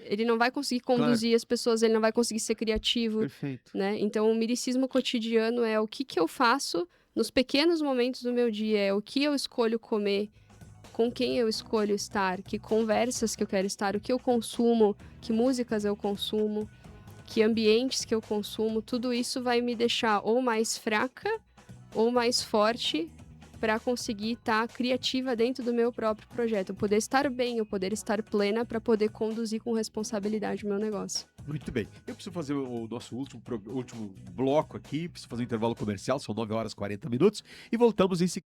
ele não vai conseguir Claro, conduzir as pessoas, ele não vai conseguir ser criativo, perfeito. né? Então, o miricismo cotidiano é o que que eu faço nos pequenos momentos do meu dia, é o que eu escolho comer, com quem eu escolho estar, que conversas que eu quero estar, o que eu consumo, que músicas eu consumo, que ambientes que eu consumo, tudo isso vai me deixar ou mais fraca ou mais forte para conseguir estar criativa dentro do meu próprio projeto. Eu poder estar bem, eu poder estar plena para poder conduzir com responsabilidade o meu negócio. Muito bem. Eu preciso fazer o nosso último bloco aqui, preciso fazer um intervalo comercial, são 9 horas e 40 minutos, e voltamos em seguida.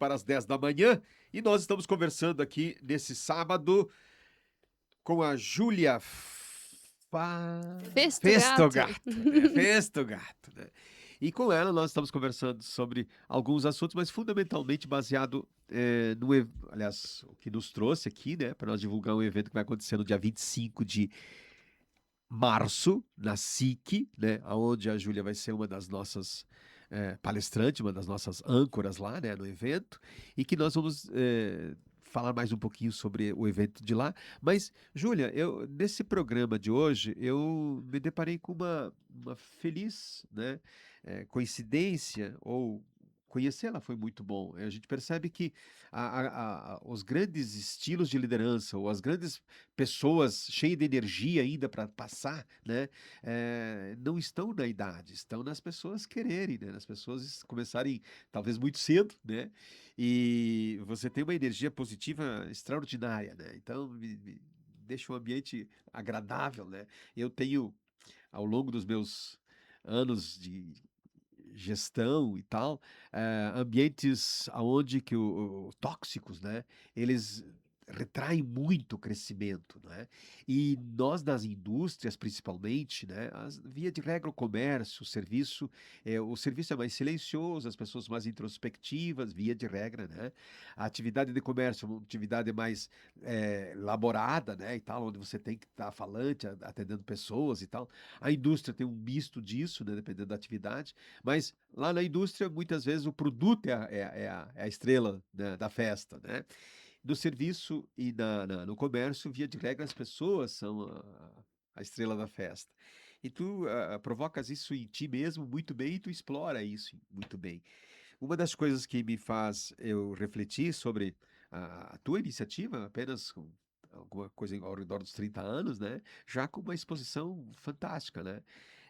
para as 10 da manhã. E nós estamos conversando aqui nesse sábado com a Júlia Festogato. Festogato, né? E com ela nós estamos conversando sobre alguns assuntos, mas fundamentalmente baseado aliás, o que nos trouxe aqui, né, para nós divulgar um evento que vai acontecer no dia 25 de março, na SIC, né, onde a Júlia vai ser uma das nossas palestrantes, uma das nossas âncoras lá, né, no evento, e que nós vamos falar mais um pouquinho sobre o evento de lá. Mas, Júlia, nesse programa de hoje, eu me deparei com uma feliz, né, coincidência, ou conhecê-la foi muito bom. A gente percebe que os grandes estilos de liderança, ou as grandes pessoas cheias de energia ainda para passar, né, não estão na idade, estão nas pessoas quererem, né, nas pessoas começarem talvez muito cedo, né, e você tem uma energia positiva extraordinária, né, então me deixa um ambiente agradável, né. Eu tenho, ao longo dos meus anos de gestão e tal, ambientes aonde que tóxicos, né, eles retraem muito o crescimento, né? E nós das indústrias, principalmente, né, via de regra o comércio, o serviço é mais silencioso, as pessoas mais introspectivas, via de regra, né? A atividade de comércio é uma atividade mais elaborada, né, e tal, onde você tem que estar falante, atendendo pessoas e tal. A indústria tem um misto disso, né, dependendo da atividade. Mas lá na indústria, muitas vezes, o produto é a estrela, né, da festa, né? No serviço e no comércio, via de regra, as pessoas são a estrela da festa. E tu provocas isso em ti mesmo muito bem e tu explora isso muito bem. Uma das coisas que me faz eu refletir sobre a tua iniciativa, apenas com alguma coisa ao redor dos 30 anos, né? Já com uma exposição fantástica, né?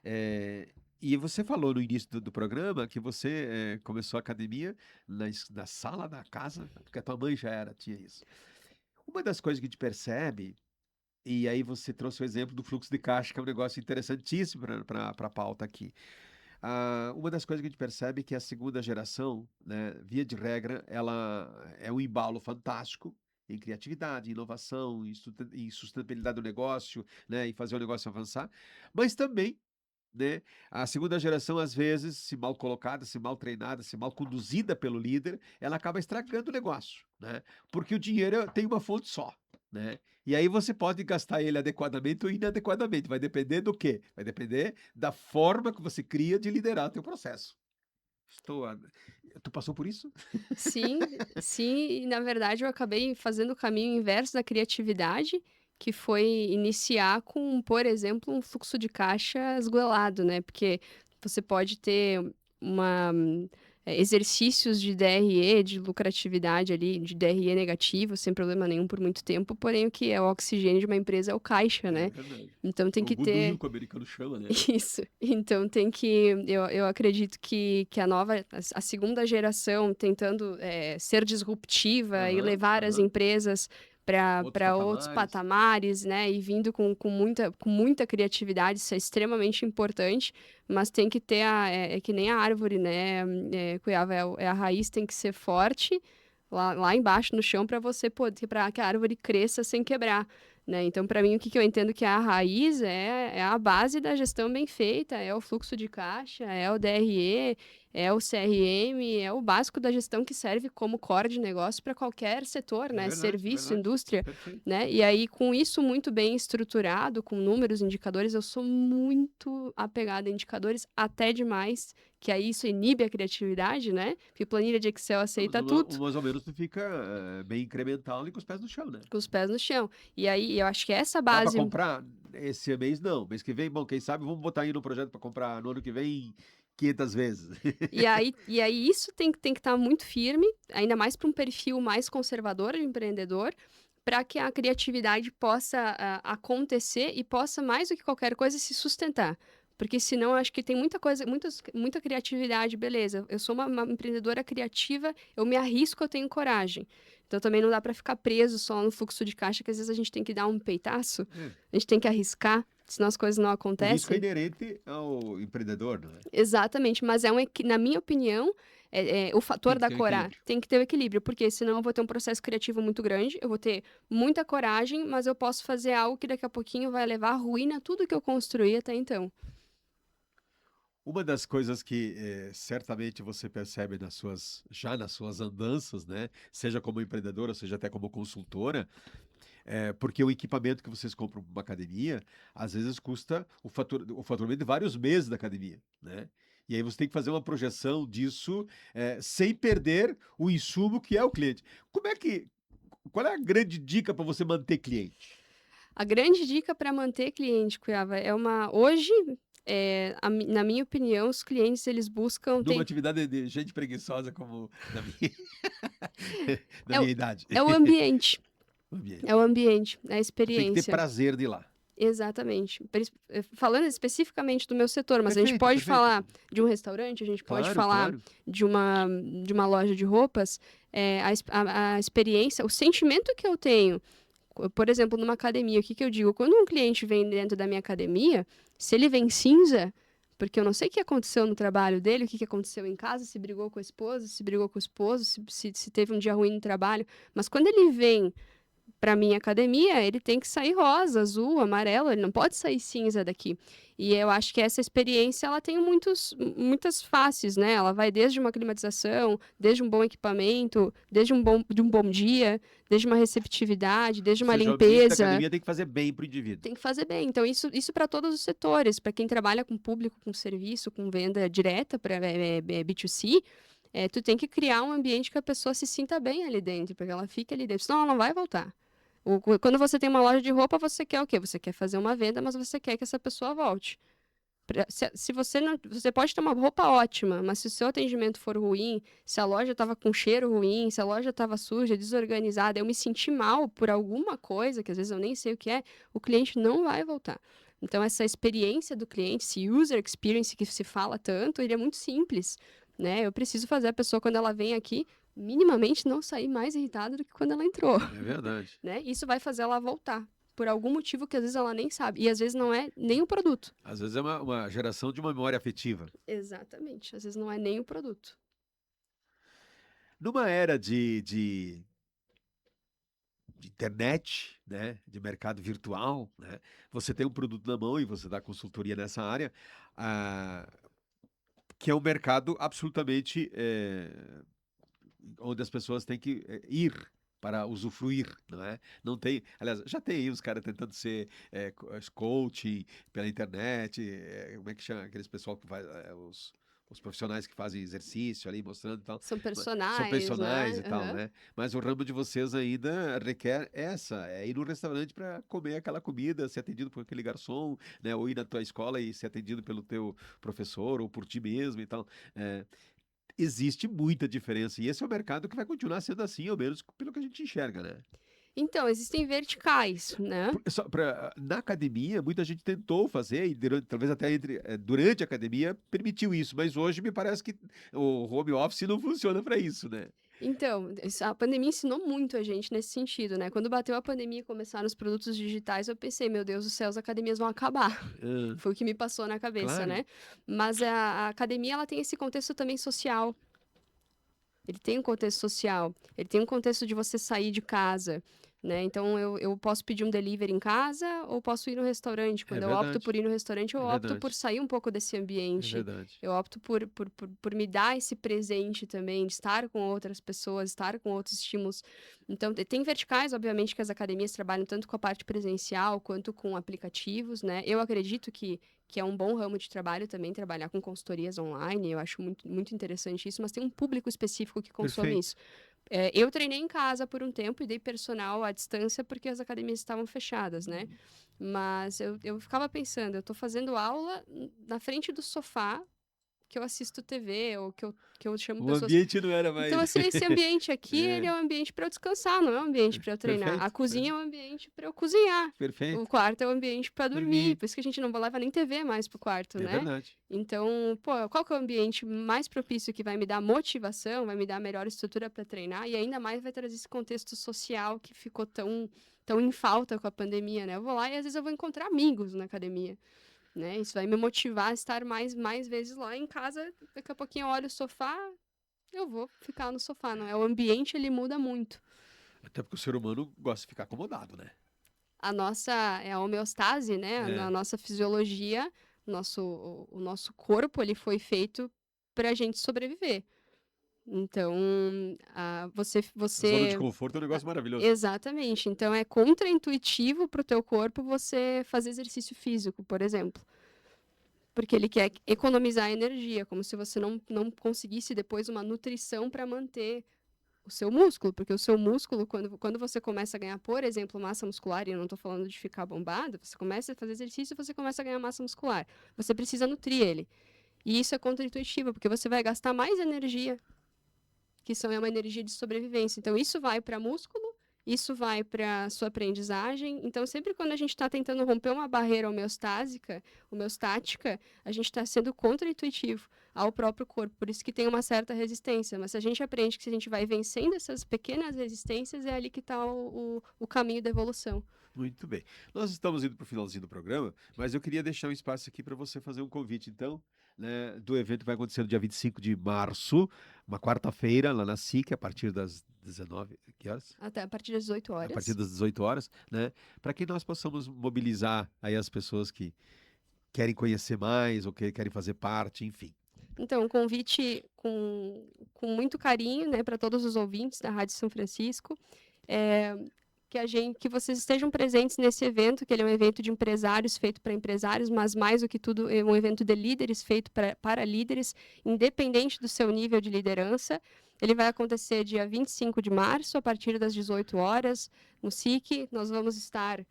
Eh, e você falou no início do programa que você começou a academia na sala da casa, porque a tua mãe tinha isso. Uma das coisas que a gente percebe, e aí você trouxe o exemplo do fluxo de caixa, que é um negócio interessantíssimo para a pauta aqui. Uma das coisas que a gente percebe é que a segunda geração, né, via de regra, ela é um embalo fantástico em criatividade, inovação, em sustentabilidade do negócio, né, em fazer o negócio avançar, mas também, né, a segunda geração, às vezes, se mal colocada, se mal treinada, se mal conduzida pelo líder, ela acaba estragando o negócio, né? Porque o dinheiro tem uma fonte só, né? E aí você pode gastar ele adequadamente ou inadequadamente. Vai depender do quê? Vai depender da forma que você cria de liderar o teu processo. Estou a... Tu passou por isso? Sim, sim, e na verdade eu acabei fazendo o caminho inverso da criatividade, que foi iniciar com, por exemplo, um fluxo de caixa esgoelado, né? Porque você pode ter exercícios de DRE, de lucratividade ali, de DRE negativo, sem problema nenhum por muito tempo, porém o que é o oxigênio de uma empresa é o caixa, É né? verdade. Então tem O que goodwill ter. que o americano chama, né? Isso. Então tem que. Eu acredito que a segunda geração tentando ser disruptiva e Aham, levar as aham. empresas Outros para outros patamares. patamares, né? E vindo com muita criatividade, isso é extremamente importante, mas tem que ter é que nem a árvore, né? Cuiava, a raiz tem que ser forte lá embaixo no chão para você poder, para que a árvore cresça sem quebrar. Né? Então, para mim, o que eu entendo que é a raiz é a base da gestão bem feita, é o fluxo de caixa, é o DRE, é o CRM, é o básico da gestão que serve como core de negócio para qualquer setor, É né? verdade, é Serviço, verdade. indústria, Perfeito. né? E aí, com isso muito bem estruturado, com números, indicadores, eu sou muito apegada a indicadores, até demais, que aí isso inibe a criatividade, né? Porque planilha de Excel Não, mas aceita tudo. mais ou menos tu fica bem incremental e com os pés no chão, né? Com os pés no chão. E aí, eu acho que essa Dá pra base. comprar esse mês? Não. Mês que vem, bom, quem sabe vamos botar aí no projeto pra comprar no ano que vem 500 vezes. E aí isso tem que estar muito firme, ainda mais para um perfil mais conservador de empreendedor, para que a criatividade possa acontecer e possa, mais do que qualquer coisa, se sustentar. Porque senão eu acho que tem muita criatividade, beleza. Eu sou uma empreendedora criativa, eu me arrisco, eu tenho coragem. Então também não dá para ficar preso só no fluxo de caixa, que às vezes a gente tem que dar um peitaço, É. a gente tem que arriscar, senão as coisas não O risco é acontecem. inerente ao empreendedor, não é? Exatamente, mas na minha opinião, o Tem fator que da ter um coragem. equilíbrio. Tem que ter o equilíbrio, porque senão eu vou ter um processo criativo muito grande, eu vou ter muita coragem, mas eu posso fazer algo que daqui a pouquinho vai levar à ruína tudo que eu construí até então. Uma das coisas que certamente você percebe já nas suas andanças, né? Seja como empreendedora, seja até como consultora, porque o equipamento que vocês compram para uma academia, às vezes custa o faturamento de vários meses da academia, né? E aí você tem que fazer uma projeção disso sem perder o insumo que é o cliente. Qual é a grande dica para você manter cliente? A grande dica para manter cliente, Cuiava, hoje, na minha opinião, os clientes eles buscam Numa atividade de gente preguiçosa como na minha, na é, o- minha idade. é o ambiente, O ambiente. é o ambiente, é a Tem que ter experiência. prazer de ir lá. Exatamente. Falando especificamente do meu setor, mas a gente Perfeito, pode perfeito. falar de um restaurante, a gente pode Claro, falar claro. de uma loja de roupas, a experiência, o sentimento que eu tenho, por exemplo, numa academia, o que eu digo? Quando um cliente vem dentro da minha academia, se ele vem cinza, porque eu não sei o que aconteceu no trabalho dele, o que aconteceu em casa, se brigou com a esposa, se brigou com o esposo, se teve um dia ruim no trabalho, mas quando ele vem para minha academia, ele tem que sair rosa, azul, amarelo, ele não pode sair cinza daqui. E eu acho que essa experiência, ela tem muitas faces, né? Ela vai desde uma climatização, desde um bom equipamento, de um bom dia, desde uma receptividade, desde Ou uma seja, o ambiente da limpeza. academia tem que fazer bem para o indivíduo. Tem que fazer bem. Então, isso para todos os setores. Para quem trabalha com público, com serviço, com venda direta para B2C, tu tem que criar um ambiente que a pessoa se sinta bem ali dentro, porque ela fica ali dentro. Senão ela não vai voltar. Quando você tem uma loja de roupa, você quer o quê? Você quer fazer uma venda, mas você quer que essa pessoa volte. Se você não, você pode ter uma roupa ótima, mas se o seu atendimento for ruim, se a loja estava com cheiro ruim, se a loja estava suja, desorganizada, eu me senti mal por alguma coisa, que às vezes eu nem sei o que é, o cliente não vai voltar. Então, essa experiência do cliente, esse user experience que se fala tanto, ele é muito simples, né? Eu preciso fazer a pessoa, quando ela vem aqui, minimamente não sair mais irritada do que quando ela entrou, É verdade. né? Isso vai fazer ela voltar. Por algum motivo que às vezes ela nem sabe. E às vezes não é nem o produto. Às vezes é uma geração de uma memória afetiva. Exatamente. Às vezes não é nem o produto. Numa era de internet, né, de mercado virtual, né, você tem um produto na mão e você dá consultoria nessa área, ah, que é um mercado absolutamente onde as pessoas têm que ir para usufruir, não é? Não tem, aliás, já tem aí os caras tentando ser coaching pela internet, como é que chama aqueles pessoal que faz os profissionais que fazem exercício ali mostrando e tal. São São personagens, personagens né? e tal, Aham. né? Mas o ramo de vocês ainda requer ir no restaurante para comer aquela comida, ser atendido por aquele garçom, né? Ou ir na tua escola e ser atendido pelo teu professor ou por ti mesmo e tal. É, existe muita diferença. E esse é o mercado que vai continuar sendo assim, ao menos pelo que a gente enxerga, né? Então, existem verticais, né? Na academia, muita gente tentou fazer, e talvez até durante a academia permitiu isso, mas hoje me parece que o home office não funciona para isso, né? Então, a pandemia ensinou muito a gente nesse sentido, né? Quando bateu a pandemia e começaram os produtos digitais, eu pensei, meu Deus do céu, as academias vão acabar. Ah, Foi o que me passou na cabeça, claro, né? Mas a academia, ela tem esse contexto também social. Ele tem um contexto social, ele tem um contexto de você sair de casa, né? Então, eu posso pedir um delivery em casa ou posso ir no restaurante. é Quando eu opto por verdade, ir no restaurante, eu é opto por verdade, sair um pouco desse é ambiente. verdade. Eu opto por me dar esse presente também, de estar com outras pessoas, estar com outros estímulos. Então, tem verticais, obviamente, que as academias trabalham tanto com a parte presencial quanto com aplicativos, né? Eu acredito que é um bom ramo de trabalho também, trabalhar com consultorias online. Eu acho muito, muito interessante isso, mas tem um público específico que consome Perfeito. isso. Eu treinei em casa por um tempo e dei personal à distância porque as academias estavam fechadas, né? Mas eu ficava pensando, eu tô fazendo aula na frente do sofá que eu assisto TV ou que eu chamo O pessoas. ambiente não era Então, mais. assim, esse ambiente aqui, ele É, é um ambiente para eu descansar, não é um ambiente para eu treinar. A perfeito, cozinha é um ambiente para eu cozinhar. O perfeito. quarto é um ambiente para dormir. Dormir, Por isso que a gente não leva nem TV mais pro quarto, é né? verdade. Então, pô, qual que é o ambiente mais propício que vai me dar motivação, vai me dar melhor estrutura para treinar e ainda mais vai trazer esse contexto social que ficou tão em falta com a pandemia, né? Eu vou lá e às vezes eu vou encontrar amigos na academia, né? Isso vai me motivar a estar mais vezes lá em casa. Daqui a pouquinho eu olho o sofá, Eu vou ficar no sofá, não é? O ambiente, ele muda muito. Até porque o ser humano gosta de ficar acomodado, né? A nossa, é a homeostase, né? É. Na nossa fisiologia, o nosso corpo, ele foi feito pra gente sobreviver. Então, Zona de você conforto é um negócio maravilhoso. exatamente. Então, é contraintuitivo para o teu corpo você fazer exercício físico, por exemplo. Porque ele quer economizar energia, como se você não conseguisse depois uma nutrição para manter o seu músculo. Porque o seu músculo, quando você começa a ganhar, por exemplo, massa muscular, e eu não estou falando de ficar bombado, você começa a fazer exercício e você começa a ganhar massa muscular. Você precisa nutrir ele. E isso é contraintuitivo, porque você vai gastar mais energia é uma energia de sobrevivência. Então, isso vai para músculo, isso vai para sua aprendizagem. Então, sempre quando a gente está tentando romper uma barreira homeostática, a gente está sendo contraintuitivo ao próprio corpo. Por isso que tem uma certa resistência. Mas se a gente aprende que se a gente vai vencendo essas pequenas resistências, é ali que está o caminho da evolução. Muito bem. Nós estamos indo para o finalzinho do programa, mas eu queria deixar um espaço aqui para você fazer um convite, então, né, do evento que vai acontecer no dia 25 de março, uma quarta-feira, lá na SIC, a partir das 19, que horas? Até a partir das 18 A partir horas. das 18 horas, né? Para que nós possamos mobilizar aí as pessoas que querem conhecer mais ou que querem fazer parte, enfim. Então, um convite com muito carinho, né, para todos os ouvintes da Rádio São Francisco. Que vocês estejam presentes nesse evento, que ele é um evento de empresários, feito para empresários, mas mais do que tudo, é um evento de líderes, feito para líderes, independente do seu nível de liderança. Ele vai acontecer dia 25 de março, a partir das 18 horas, no SIC. Nós vamos estar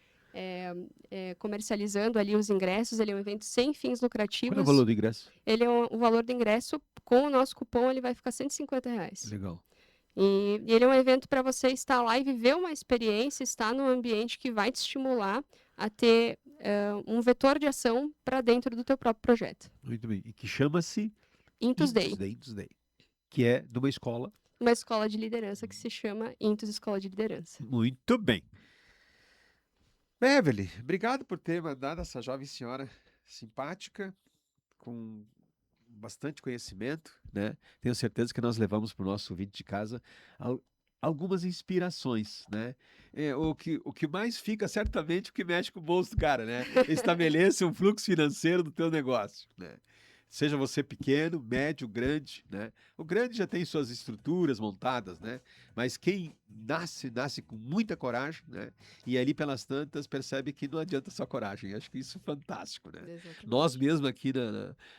comercializando ali os ingressos. Ele é um evento sem fins Qual é o lucrativos. valor do ingresso? O valor do ingresso, com o nosso cupom, ele vai ficar R$ 150. Legal. E ele é um evento para você estar lá e viver uma experiência, estar num ambiente que vai te estimular a ter um vetor de ação para dentro do teu próprio projeto. Muito bem. E que chama-se Intus Day, Intus Day, que é de uma escola. uma escola de liderança que se chama Intus Escola de Liderança. Muito bem. Beverly, obrigado por ter mandado essa jovem senhora simpática, com bastante conhecimento, né? Tenho certeza que nós levamos para o nosso ouvinte de casa algumas inspirações, né? O que mais fica, certamente, o que mexe com o bolso do cara, né? Estabeleça um fluxo financeiro do teu negócio, né? Seja você pequeno, médio, grande, né? O grande já tem suas estruturas montadas, né? Mas quem nasce com muita coragem, né? E ali pelas tantas percebe que não adianta só coragem. Acho que isso é fantástico, né? Exatamente. Nós mesmo aqui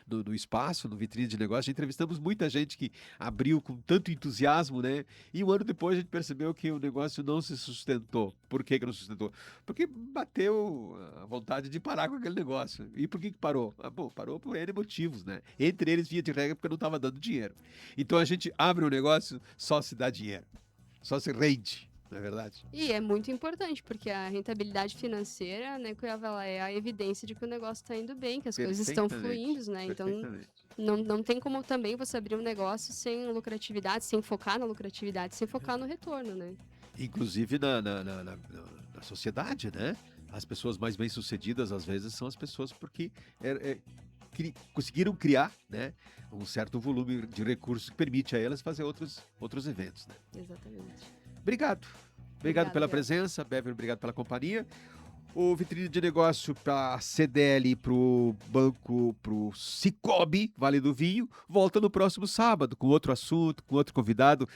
no espaço, no Vitrine de Negócio, entrevistamos muita gente que abriu com tanto entusiasmo, né? E um ano depois a gente percebeu que o negócio não se sustentou. Por que não sustentou? Porque bateu a vontade de parar com aquele negócio. E por que parou? Bom, parou por N motivos, né? Entre eles, via de regra, porque não estava dando dinheiro. Então a gente abre um negócio, só se dá dinheiro. Só se rende, não é verdade? E é muito importante, porque a rentabilidade financeira, né, Cuiabá, é a evidência de que o negócio está indo bem, que as coisas estão fluindo, né? Então, não tem como também você abrir um negócio sem lucratividade, sem focar na lucratividade, sem focar no retorno, né? Inclusive na sociedade, né? As pessoas mais bem-sucedidas, às vezes, são as pessoas porque conseguiram criar, né, um certo volume de recursos que permite a elas fazer outros eventos, né? Exatamente. Obrigado. Obrigado pela presença, Beverly, obrigado pela companhia. O Vitrine de Negócio para a CDL, para o Banco, para o Cicobi, Vale do Vinho, volta no próximo sábado com outro assunto, com outro convidado.